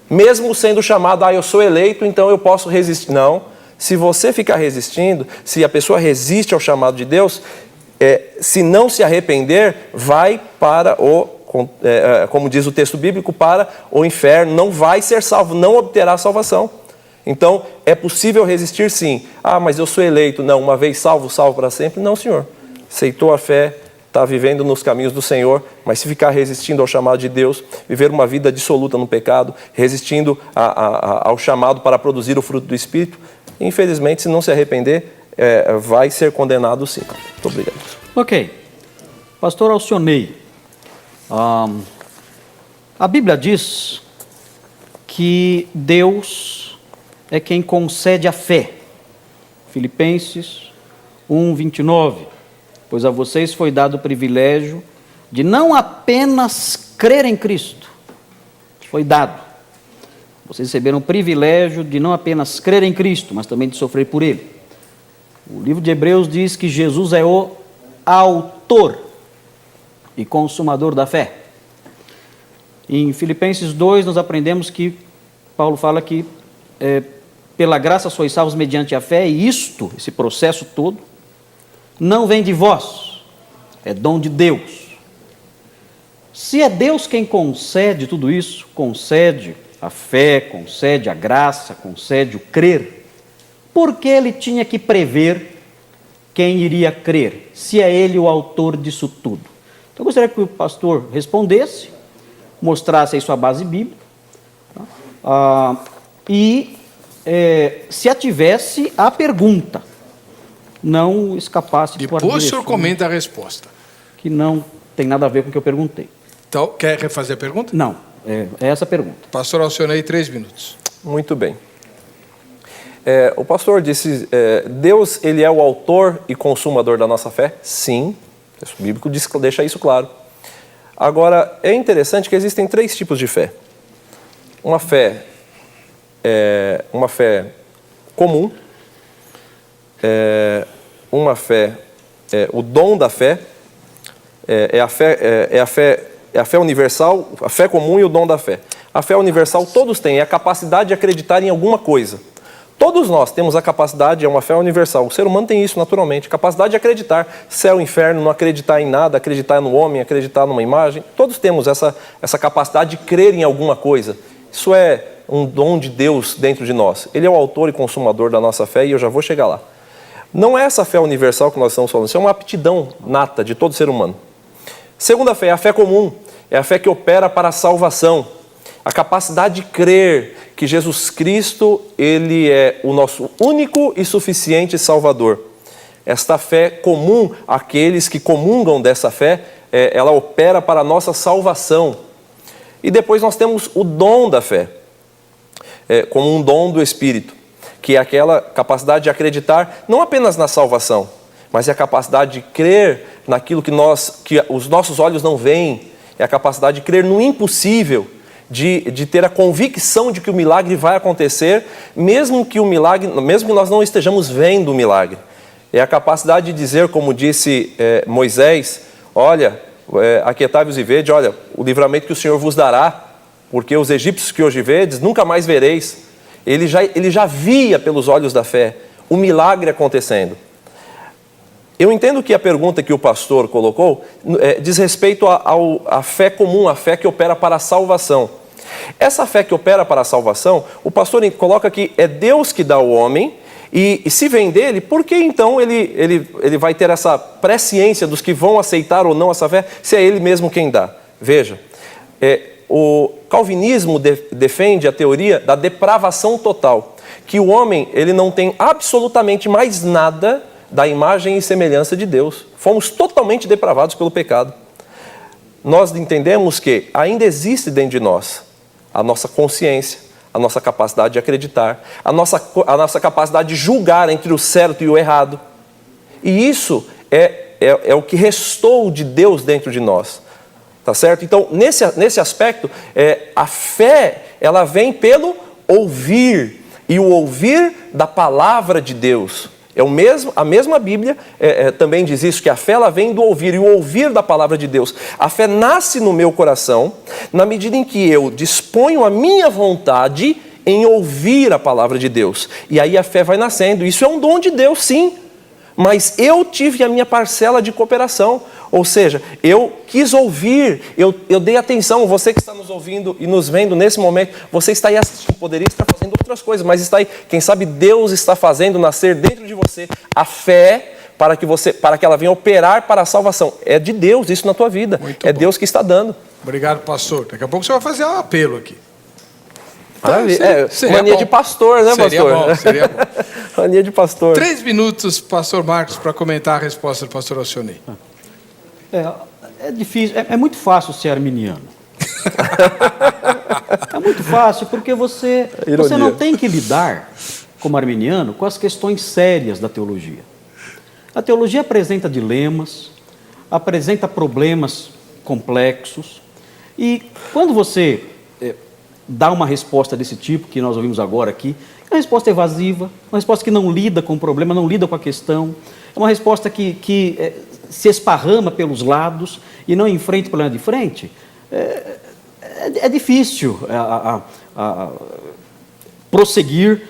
Mesmo sendo chamado, eu sou eleito, então eu posso resistir. Não. Se você ficar resistindo, se a pessoa resiste ao chamado de Deus, se não se arrepender, vai para como diz o texto bíblico, para o inferno, não vai ser salvo, não obterá salvação. Então, é possível resistir sim. Mas eu sou eleito. Não, uma vez salvo, salvo para sempre. Não, senhor. Aceitou a fé, está vivendo nos caminhos do Senhor, mas se ficar resistindo ao chamado de Deus, viver uma vida dissoluta no pecado, resistindo ao chamado para produzir o fruto do Espírito, Infelizmente, se não se arrepender, vai ser condenado sim. Muito obrigado. Ok. Pastor Alcionei, a Bíblia diz que Deus é quem concede a fé. Filipenses 1:29. Pois a vocês foi dado o privilégio de não apenas crer em Cristo. Foi dado. Vocês receberam o privilégio de não apenas crer em Cristo, mas também de sofrer por Ele. O livro de Hebreus diz que Jesus é o autor e consumador da fé. Em Filipenses 2, nós aprendemos que Paulo fala que pela graça sois salvos mediante a fé, e isto, esse processo todo, não vem de vós, é dom de Deus. Se é Deus quem concede tudo isso, concede a fé, concede a graça, concede o crer, por que ele tinha que prever quem iria crer, se é ele o autor disso tudo? Então eu gostaria que o pastor respondesse, mostrasse aí sua base bíblica, e se ativesse a pergunta, não escapasse de Depois o senhor comenta a resposta. Que não tem nada a ver com o que eu perguntei. Então, quer refazer a pergunta? Não, é essa a pergunta. Pastor Alcionei, 3 minutos. Muito bem. O pastor disse, Deus ele é o autor e consumador da nossa fé? Sim, o texto bíblico deixa isso claro. Agora, é interessante que existem 3 tipos de fé. Uma fé comum, uma fé, o dom da fé, a fé universal, a fé comum e o dom da fé. A fé universal todos têm, é a capacidade de acreditar em alguma coisa. Todos nós temos a capacidade, é uma fé universal. O ser humano tem isso naturalmente, capacidade de acreditar. Céu, inferno, não acreditar em nada, acreditar no homem, acreditar numa imagem. Todos temos essa capacidade de crer em alguma coisa. Isso é um dom de Deus dentro de nós. Ele é o autor e consumador da nossa fé e eu já vou chegar lá. Não é essa fé universal que nós estamos falando, isso é uma aptidão nata de todo ser humano. Segunda fé, a fé comum, é a fé que opera para a salvação. A capacidade de crer que Jesus Cristo, Ele é o nosso único e suficiente Salvador. Esta fé comum, aqueles que comungam dessa fé, ela opera para a nossa salvação. E depois nós temos o dom da fé, como um dom do Espírito, que é aquela capacidade de acreditar não apenas na salvação, mas é a capacidade de crer naquilo que os nossos olhos não veem, é a capacidade de crer no impossível, de ter a convicção de que o milagre vai acontecer, mesmo que nós não estejamos vendo o milagre. É a capacidade de dizer, como disse Moisés, olha, aquietai-vos e vede, olha, o livramento que o Senhor vos dará, porque os egípcios que hoje vedes, nunca mais vereis. Ele já via pelos olhos da fé o milagre acontecendo. Eu entendo que a pergunta que o pastor colocou diz respeito à fé comum, a fé que opera para a salvação. Essa fé que opera para a salvação, o pastor coloca que é Deus que dá ao homem, e se vem dele, por que então ele vai ter essa presciência dos que vão aceitar ou não essa fé, se é ele mesmo quem dá? Veja, o calvinismo defende a teoria da depravação total, que o homem ele não tem absolutamente mais nada da imagem e semelhança de Deus. Fomos totalmente depravados pelo pecado. Nós entendemos que ainda existe dentro de nós a nossa consciência, a nossa capacidade de acreditar, a nossa capacidade de julgar entre o certo e o errado. E isso é o que restou de Deus dentro de nós. Tá certo? Então, nesse aspecto, a fé, ela vem pelo ouvir, e o ouvir da palavra de Deus. A mesma Bíblia também diz isso, que a fé ela vem do ouvir, e o ouvir da palavra de Deus. A fé nasce no meu coração, na medida em que eu disponho a minha vontade em ouvir a palavra de Deus. E aí a fé vai nascendo. Isso é um dom de Deus, sim. Mas eu tive a minha parcela de cooperação. Ou seja, eu quis ouvir, eu dei atenção. Você que está nos ouvindo e nos vendo nesse momento, você está aí assistindo, poderia estar fazendo outras coisas, mas está aí, quem sabe Deus está fazendo nascer dentro de você a fé para que ela venha operar para a salvação. É de Deus isso na tua vida. Muito bom. Deus que está dando. Obrigado, pastor. Daqui a pouco você vai fazer um apelo aqui. Mania de pastor, né, seria pastor? Bom, seria bom. Mania de pastor. 3 minutos, pastor Marcos, para comentar a resposta do pastor Alcionei. É difícil, é muito fácil ser arminiano. É muito fácil, porque você não tem que lidar, como arminiano, com as questões sérias da teologia. A teologia apresenta dilemas, apresenta problemas complexos, e quando você dá uma resposta desse tipo, que nós ouvimos agora aqui, é uma resposta evasiva, uma resposta que não lida com o problema, não lida com a questão, é uma resposta que se esparrama pelos lados e não enfrenta o problema de frente. É difícil prosseguir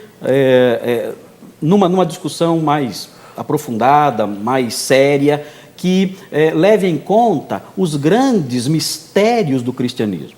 numa discussão mais aprofundada, mais séria, que leve em conta os grandes mistérios do cristianismo.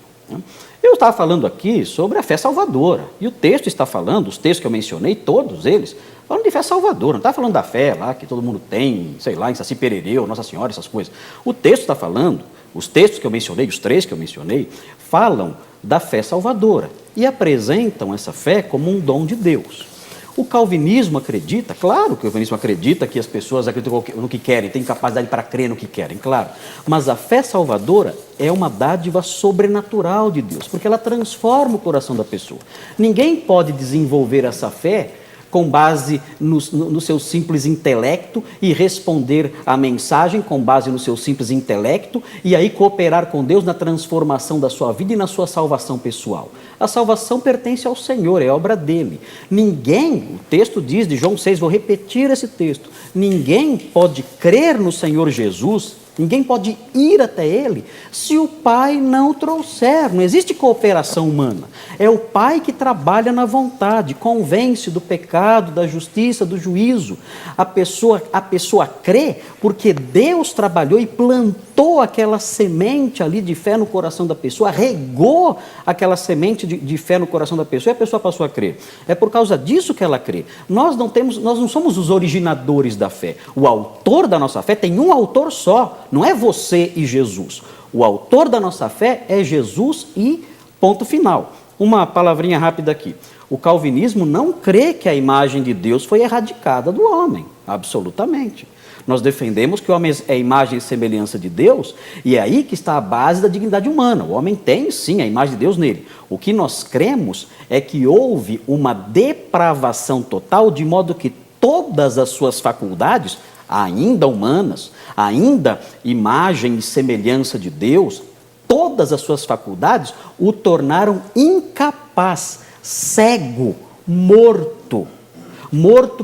Eu estava falando aqui sobre a fé salvadora, e o texto está falando, os textos que eu mencionei, todos eles, falando de fé salvadora, não está falando da fé lá que todo mundo tem, sei lá, em Saci Pererê, Nossa Senhora, essas coisas. O texto está falando, os textos que eu mencionei, os 3 que eu mencionei, falam da fé salvadora e apresentam essa fé como um dom de Deus. O calvinismo acredita, claro que o calvinismo acredita que as pessoas acreditam no que querem, têm capacidade para crer no que querem, claro. Mas a fé salvadora é uma dádiva sobrenatural de Deus, porque ela transforma o coração da pessoa. Ninguém pode desenvolver essa fé com base no seu simples intelecto e responder à mensagem com base no seu simples intelecto e aí cooperar com Deus na transformação da sua vida e na sua salvação pessoal. A salvação pertence ao Senhor, é obra dele. Ninguém, o texto diz de João 6, vou repetir esse texto, ninguém pode crer no Senhor Jesus, ninguém pode ir até Ele se o Pai não o trouxer. Não existe cooperação humana. É o Pai que trabalha na vontade, convence do pecado, da justiça, do juízo. A pessoa crê porque Deus trabalhou e plantou aquela semente ali de fé no coração da pessoa, regou aquela semente de fé no coração da pessoa e a pessoa passou a crer. É por causa disso que ela crê. Nós não somos os originadores da fé. O autor da nossa fé tem um autor só. Não é você e Jesus. O autor da nossa fé é Jesus e ponto final. Uma palavrinha rápida aqui. O calvinismo não crê que a imagem de Deus foi erradicada do homem. Absolutamente. Nós defendemos que o homem é imagem e semelhança de Deus e é aí que está a base da dignidade humana. O homem tem, sim, a imagem de Deus nele. O que nós cremos é que houve uma depravação total de modo que todas as suas faculdades, ainda humanas, ainda imagem e semelhança de Deus, todas as suas faculdades o tornaram incapaz, cego, morto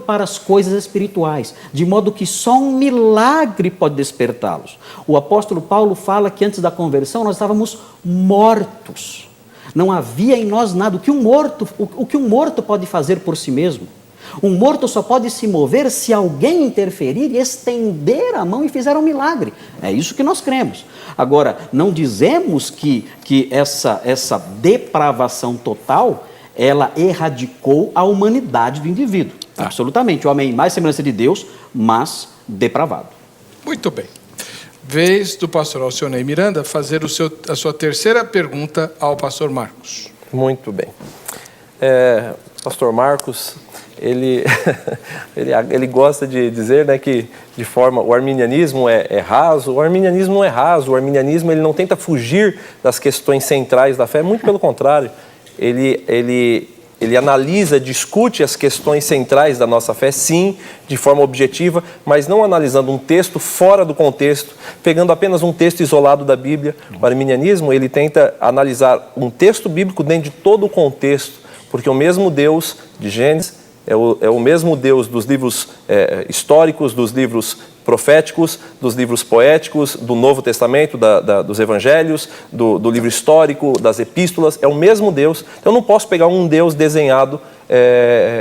para as coisas espirituais, de modo que só um milagre pode despertá-los. O apóstolo Paulo fala que antes da conversão nós estávamos mortos, não havia em nós nada. O que um morto pode fazer por si mesmo? Um morto só pode se mover se alguém interferir e estender a mão e fizer um milagre. É isso que nós cremos. Agora, não dizemos que essa depravação total, ela erradicou a humanidade do indivíduo. Absolutamente. O homem é mais semelhança de Deus, mas depravado. Muito bem. Vez do pastor Alcionei Miranda fazer a sua terceira pergunta ao pastor Marcos. Muito bem. Pastor Marcos, ele gosta de dizer, né, que de forma o arminianismo é raso. O arminianismo não é raso. O arminianismo ele não tenta fugir das questões centrais da fé, muito pelo contrário. Ele analisa, discute as questões centrais da nossa fé, sim, de forma objetiva, mas não analisando um texto fora do contexto, pegando apenas um texto isolado da Bíblia. O arminianismo ele tenta analisar um texto bíblico dentro de todo o contexto, porque o mesmo Deus de Gênesis é o mesmo Deus dos livros históricos, dos livros proféticos, dos livros poéticos, do Novo Testamento, dos Evangelhos, do livro histórico, das epístolas. É o mesmo Deus. Então eu não posso pegar um Deus desenhado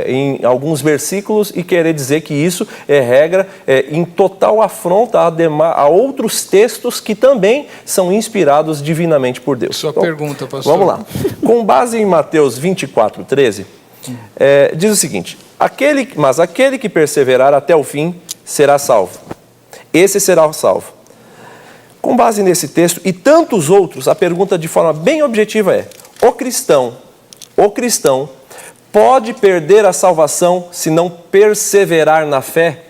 em alguns versículos e querer dizer que isso é regra em total afronta a outros textos que também são inspirados divinamente por Deus. Sua pergunta, pastor. Vamos lá. Com base em Mateus 24:13, diz o seguinte: mas aquele que perseverar até o fim será salvo. Esse será o salvo. Com base nesse texto e tantos outros, a pergunta de forma bem objetiva é: o cristão pode perder a salvação se não perseverar na fé?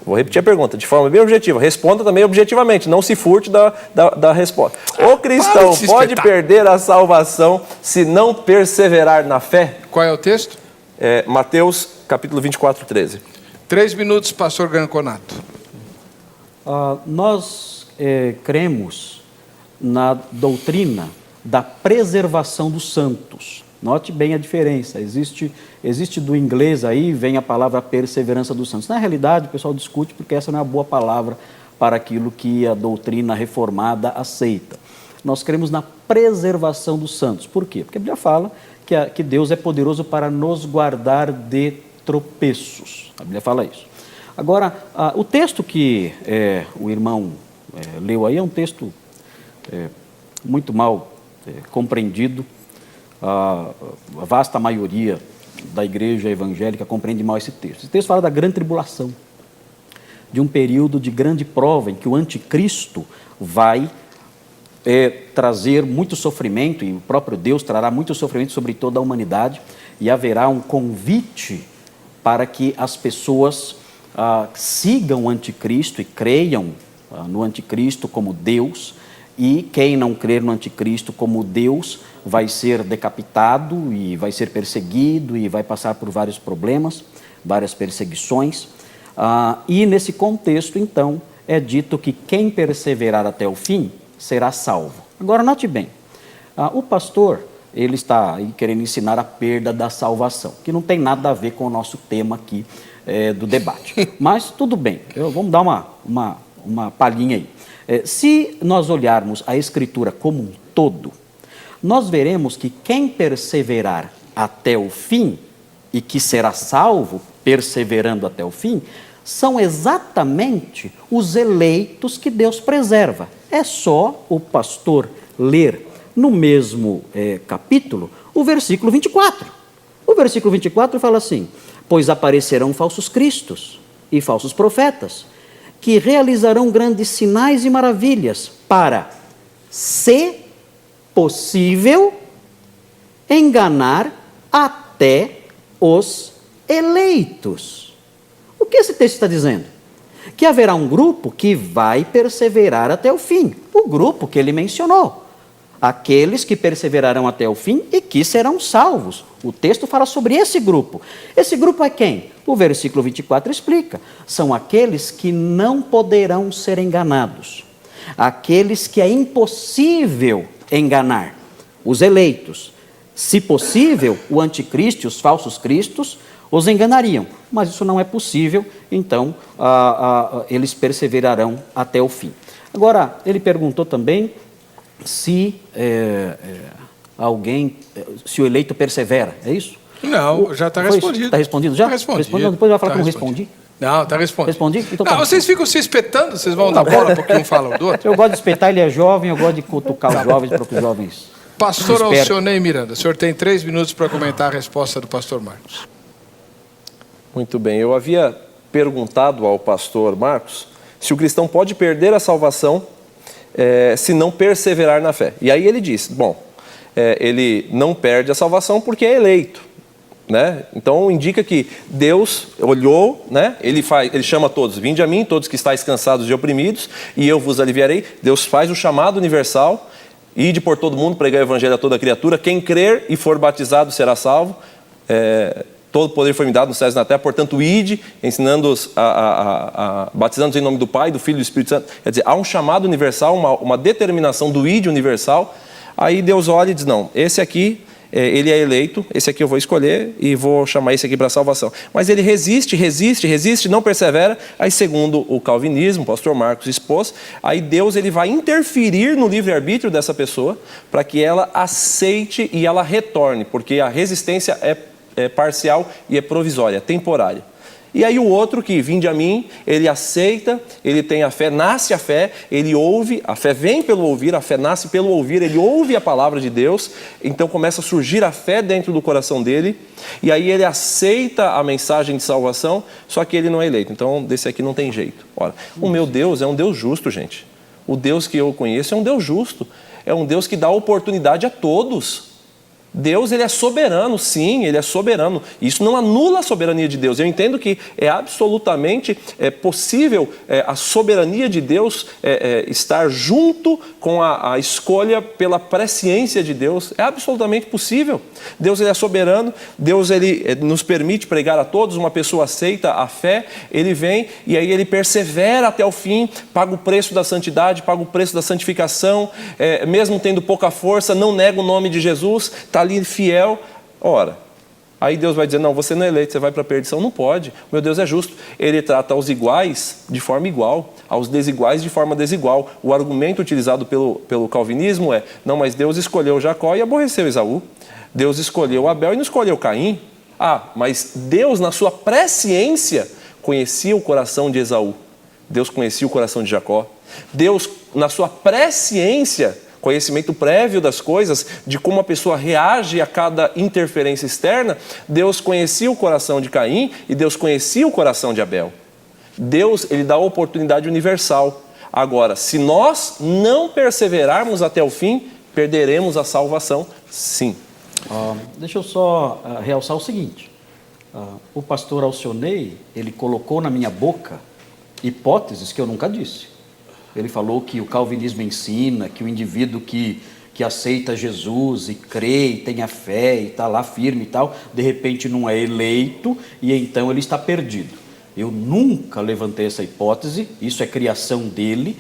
Vou repetir a pergunta de forma bem objetiva. Responda também objetivamente, não se furte da resposta. O cristão pode perder a salvação se não perseverar na fé? Qual é o texto? Mateus, capítulo 24, 13. 3 minutos, pastor Granconato. Nós cremos na doutrina da preservação dos santos. Note bem a diferença. Existe do inglês aí, vem a palavra perseverança dos santos. Na realidade, o pessoal discute porque essa não é uma boa palavra para aquilo que a doutrina reformada aceita. Nós cremos na preservação dos santos. Por quê? Porque a Bíblia fala que Deus é poderoso para nos guardar de tropeços. A Bíblia fala isso. Agora, o texto que o irmão leu aí é um texto muito mal compreendido. A vasta maioria da igreja evangélica compreende mal esse texto. Esse texto fala da grande tribulação, de um período de grande prova em que o anticristo vai trazer muito sofrimento, e o próprio Deus trará muito sofrimento sobre toda a humanidade, e haverá um convite para que as pessoas sigam o anticristo e creiam no anticristo como Deus, e quem não crer no anticristo como Deus vai ser decapitado e vai ser perseguido e vai passar por vários problemas, várias perseguições. E nesse contexto, então, é dito que quem perseverar até o fim será salvo. Agora, note bem, o pastor, ele está aí querendo ensinar a perda da salvação, que não tem nada a ver com o nosso tema aqui do debate. Mas tudo bem, vamos dar uma palhinha aí. Se nós olharmos a Escritura como um todo, nós veremos que quem perseverar até o fim e que será salvo, perseverando até o fim, são exatamente os eleitos que Deus preserva. É só o pastor ler no mesmo capítulo o versículo 24. O versículo 24 fala assim: pois aparecerão falsos cristos e falsos profetas, que realizarão grandes sinais e maravilhas para, se possível, enganar até os eleitos. O que esse texto está dizendo? Que haverá um grupo que vai perseverar até o fim. O grupo que ele mencionou. Aqueles que perseverarão até o fim e que serão salvos. O texto fala sobre esse grupo. Esse grupo é quem? O versículo 24 explica. São aqueles que não poderão ser enganados. Aqueles que é impossível enganar. Os eleitos. Se possível, o anticristo e os falsos cristos os enganariam. Mas isso não é possível, então eles perseverarão até o fim. Agora, ele perguntou também se se o eleito persevera, é isso? Não, já está respondido. Está respondido já? Está respondido. Depois vai falar que eu não respondi? Não, está respondido. Respondi? Então, não, vocês ficam se espetando, vocês vão dar bola porque um fala do outro. Eu gosto de espetar, ele é jovem, eu gosto de cutucar os jovens para que os jovens... Pastor Alcionei Miranda, o senhor tem 3 minutos para comentar a resposta do pastor Marcos. Muito bem, eu havia perguntado ao pastor Marcos se o cristão pode perder a salvação se não perseverar na fé. E aí ele disse, ele não perde a salvação porque é eleito, né? Então indica que Deus olhou, né? Ele chama todos, vinde a mim, todos que estáis cansados e oprimidos, e eu vos aliviarei. Deus faz o chamado universal, ide por todo mundo, pregar o evangelho a toda criatura, quem crer e for batizado será salvo. Todo poder foi me dado nos céus e na terra, portanto, ide, ensinando-os, batizando-os em nome do Pai, do Filho e do Espírito Santo. Quer dizer, há um chamado universal, uma determinação do ide universal. Aí Deus olha e diz, não, esse aqui, ele é eleito, esse aqui eu vou escolher e vou chamar esse aqui para a salvação. Mas ele resiste, não persevera. Aí, segundo o calvinismo, o pastor Marcos expôs, aí Deus ele vai interferir no livre-arbítrio dessa pessoa para que ela aceite e ela retorne, porque a resistência é parcial e é provisória, temporária. E aí o outro que, vinde a mim, ele aceita, ele tem a fé, nasce a fé, ele ouve, a fé vem pelo ouvir, a fé nasce pelo ouvir, ele ouve a palavra de Deus, então começa a surgir a fé dentro do coração dele, e aí ele aceita a mensagem de salvação, só que ele não é eleito. Então desse aqui não tem jeito. Ora, o meu Deus é um Deus justo, gente. O Deus que eu conheço é um Deus justo, é um Deus que dá oportunidade a todos Deus, ele é soberano, sim, ele é soberano. Isso não anula a soberania de Deus. Eu entendo que é absolutamente possível a soberania de Deus estar junto com a escolha pela presciência de Deus. É absolutamente possível. Deus, ele é soberano. Deus, ele nos permite pregar a todos. Uma pessoa aceita a fé, ele vem e aí ele persevera até o fim, paga o preço da santidade, paga o preço da santificação, mesmo tendo pouca força, não nega o nome de Jesus, está ali fiel. Ora, aí Deus vai dizer, não, você não é eleito, você vai para a perdição. Não pode, meu Deus é justo. Ele trata aos iguais de forma igual, aos desiguais de forma desigual. O argumento utilizado pelo calvinismo é, não, mas Deus escolheu Jacó e aborreceu Esaú. Deus escolheu Abel e não escolheu Caim. Ah, mas Deus, na sua presciência, conhecia o coração de Esaú. Deus conhecia o coração de Jacó. Deus, na sua presciência, conhecimento prévio das coisas, de como a pessoa reage a cada interferência externa, Deus conhecia o coração de Caim e Deus conhecia o coração de Abel. Deus, ele dá a oportunidade universal. Agora, se nós não perseverarmos até o fim, perderemos a salvação, sim. Deixa eu só realçar o seguinte. O pastor Alcionei, ele colocou na minha boca hipóteses que eu nunca disse. Ele falou que o calvinismo ensina que o indivíduo que aceita Jesus e crê e tem a fé e está lá firme e tal, de repente não é eleito e então ele está perdido. Eu nunca levantei essa hipótese, isso é criação dele,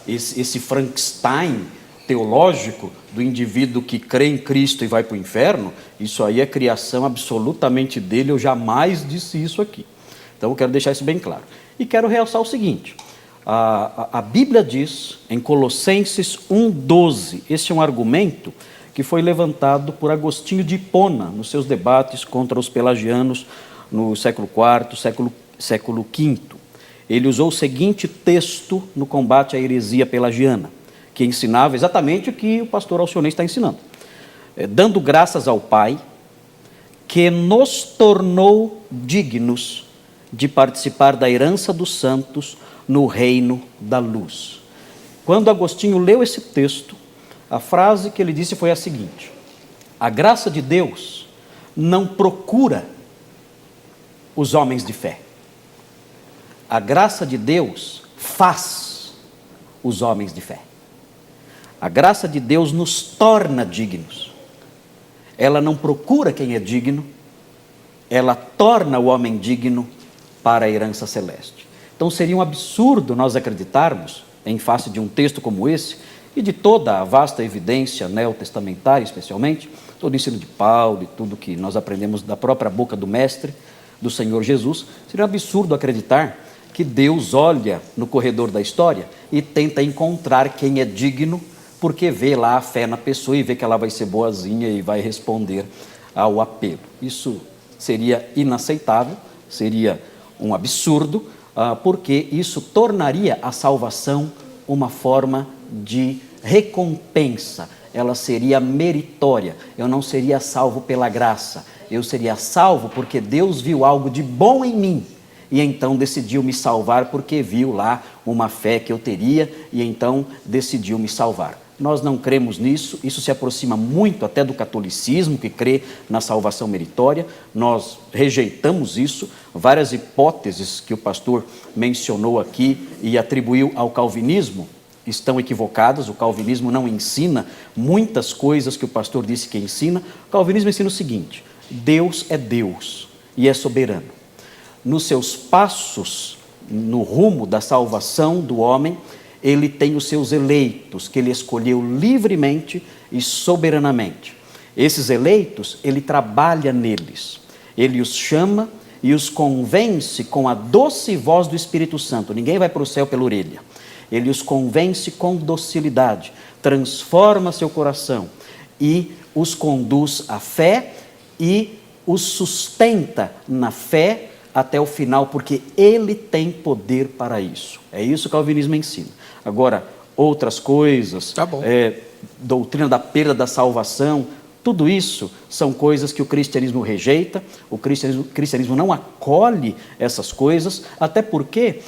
esse Frankenstein teológico do indivíduo que crê em Cristo e vai para o inferno, isso aí é criação absolutamente dele, eu jamais disse isso aqui. Então eu quero deixar isso bem claro. E quero realçar o seguinte, a Bíblia diz em Colossenses 1,12, esse é um argumento que foi levantado por Agostinho de Hipona nos seus debates contra os pelagianos no século IV, século V. Ele usou o seguinte texto no combate à heresia pelagiana, que ensinava exatamente o que o pastor Alcionei está ensinando. Dando graças ao Pai, que nos tornou dignos de participar da herança dos santos no reino da luz. Quando Agostinho leu esse texto, a frase que ele disse foi a seguinte: a graça de Deus não procura os homens de fé. A graça de Deus faz os homens de fé. A graça de Deus nos torna dignos. Ela não procura quem é digno, ela torna o homem digno para a herança celeste. Então seria um absurdo nós acreditarmos, em face de um texto como esse, e de toda a vasta evidência neotestamentária especialmente, todo o ensino de Paulo e tudo que nós aprendemos da própria boca do Mestre, do Senhor Jesus, seria um absurdo acreditar que Deus olha no corredor da história e tenta encontrar quem é digno, porque vê lá a fé na pessoa e vê que ela vai ser boazinha e vai responder ao apelo. Isso seria inaceitável, seria um absurdo, porque isso tornaria a salvação uma forma de recompensa, ela seria meritória. Eu não seria salvo pela graça, eu seria salvo porque Deus viu algo de bom em mim e então decidiu me salvar porque viu lá uma fé que eu teria e então decidiu me salvar. Nós não cremos nisso, isso se aproxima muito até do catolicismo, que crê na salvação meritória. Nós rejeitamos isso. Várias hipóteses que o pastor mencionou aqui e atribuiu ao calvinismo estão equivocadas. O calvinismo não ensina muitas coisas que o pastor disse que ensina. O calvinismo ensina o seguinte: Deus é Deus e é soberano. Nos seus passos, no rumo da salvação do homem, ele tem os seus eleitos, que ele escolheu livremente e soberanamente. Esses eleitos, ele trabalha neles. Ele os chama e os convence com a doce voz do Espírito Santo. Ninguém vai para o céu pela orelha. Ele os convence com docilidade, transforma seu coração e os conduz à fé e os sustenta na fé até o final, porque ele tem poder para isso. É isso que o calvinismo ensina. Agora, outras coisas, doutrina da perda da salvação, tudo isso são coisas que o cristianismo rejeita, o cristianismo não acolhe essas coisas, até porque,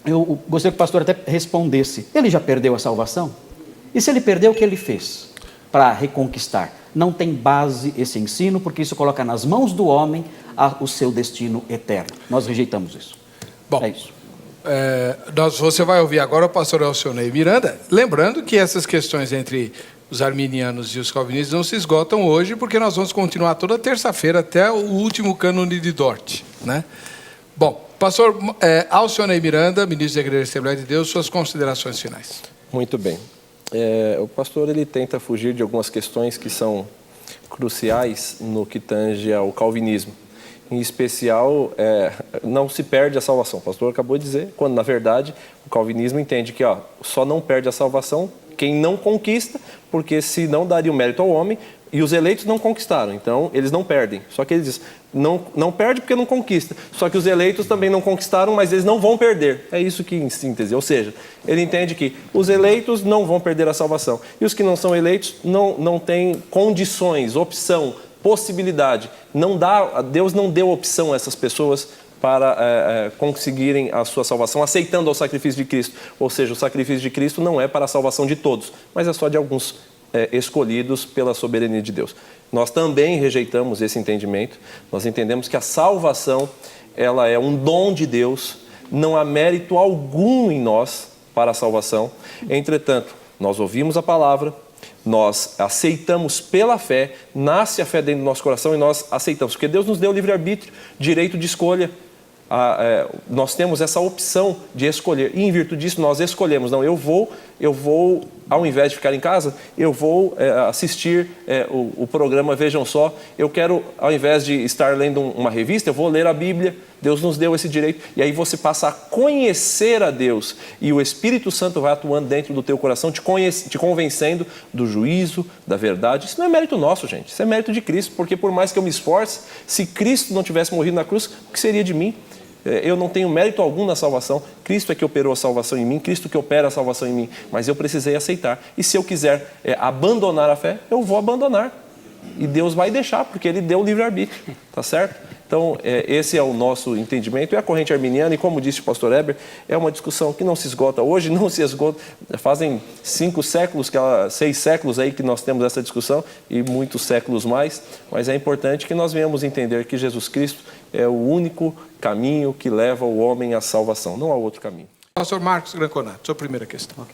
eu gostaria que o pastor até respondesse, ele já perdeu a salvação? E se ele perdeu, o que ele fez? para reconquistar. Não tem base esse ensino, porque isso coloca nas mãos do homem o seu destino eterno. Nós rejeitamos isso. Bom, é isso. Você vai ouvir agora o pastor Alcionei Miranda, lembrando que essas questões entre os arminianos e os calvinistas não se esgotam hoje, porque nós vamos continuar toda terça-feira até o último cânone de Dort, né? Bom, pastor Alcionei Miranda, ministro da Igreja da Assembleia de Deus, suas considerações finais. Muito bem. O pastor ele tenta fugir de algumas questões que são cruciais no que tange ao calvinismo. Em especial, não se perde a salvação. O pastor acabou de dizer, quando na verdade o calvinismo entende que só não perde a salvação quem não conquista, porque se não daria o mérito ao homem, e os eleitos não conquistaram, então eles não perdem. Só que ele diz, não perde porque não conquista. Só que os eleitos também não conquistaram, mas eles não vão perder. É isso que em síntese. Ou seja, ele entende que os eleitos não vão perder a salvação. E os que não são eleitos não têm condições, opção, possibilidade. Deus não deu opção a essas pessoas para conseguirem a sua salvação, aceitando o sacrifício de Cristo. Ou seja, o sacrifício de Cristo não é para a salvação de todos, mas é só de alguns escolhidos pela soberania de Deus. Nós também rejeitamos esse entendimento. Nós entendemos que a salvação ela é um dom de Deus, não há mérito algum em nós para a salvação. Entretanto, nós ouvimos a palavra, nós aceitamos pela fé, nasce a fé dentro do nosso coração e nós aceitamos, porque Deus nos deu livre-arbítrio, direito de escolha. Nós temos essa opção de escolher, e em virtude disso nós escolhemos, não, eu vou, ao invés de ficar em casa, eu vou assistir o programa Vejam Só, eu quero, ao invés de estar lendo uma revista, eu vou ler a Bíblia. Deus nos deu esse direito, e aí você passa a conhecer a Deus, e o Espírito Santo vai atuando dentro do teu coração, te convencendo do juízo, da verdade. Isso não é mérito nosso, gente, isso é mérito de Cristo, porque por mais que eu me esforce, se Cristo não tivesse morrido na cruz, o que seria de mim? Eu não tenho mérito algum na salvação, Cristo é que operou a salvação em mim, Cristo que opera a salvação em mim, mas eu precisei aceitar, e se eu quiser abandonar a fé, eu vou abandonar, e Deus vai deixar, porque Ele deu o livre-arbítrio, tá certo? Então, esse é o nosso entendimento, e a corrente arminiana, e como disse o pastor Heber, é uma discussão que não se esgota hoje, não se esgota, fazem 6 séculos aí que nós temos essa discussão, e muitos séculos mais, mas é importante que nós venhamos entender que Jesus Cristo é o único caminho que leva o homem à salvação, não há outro caminho. Pastor Marcos Granconato, sua primeira questão.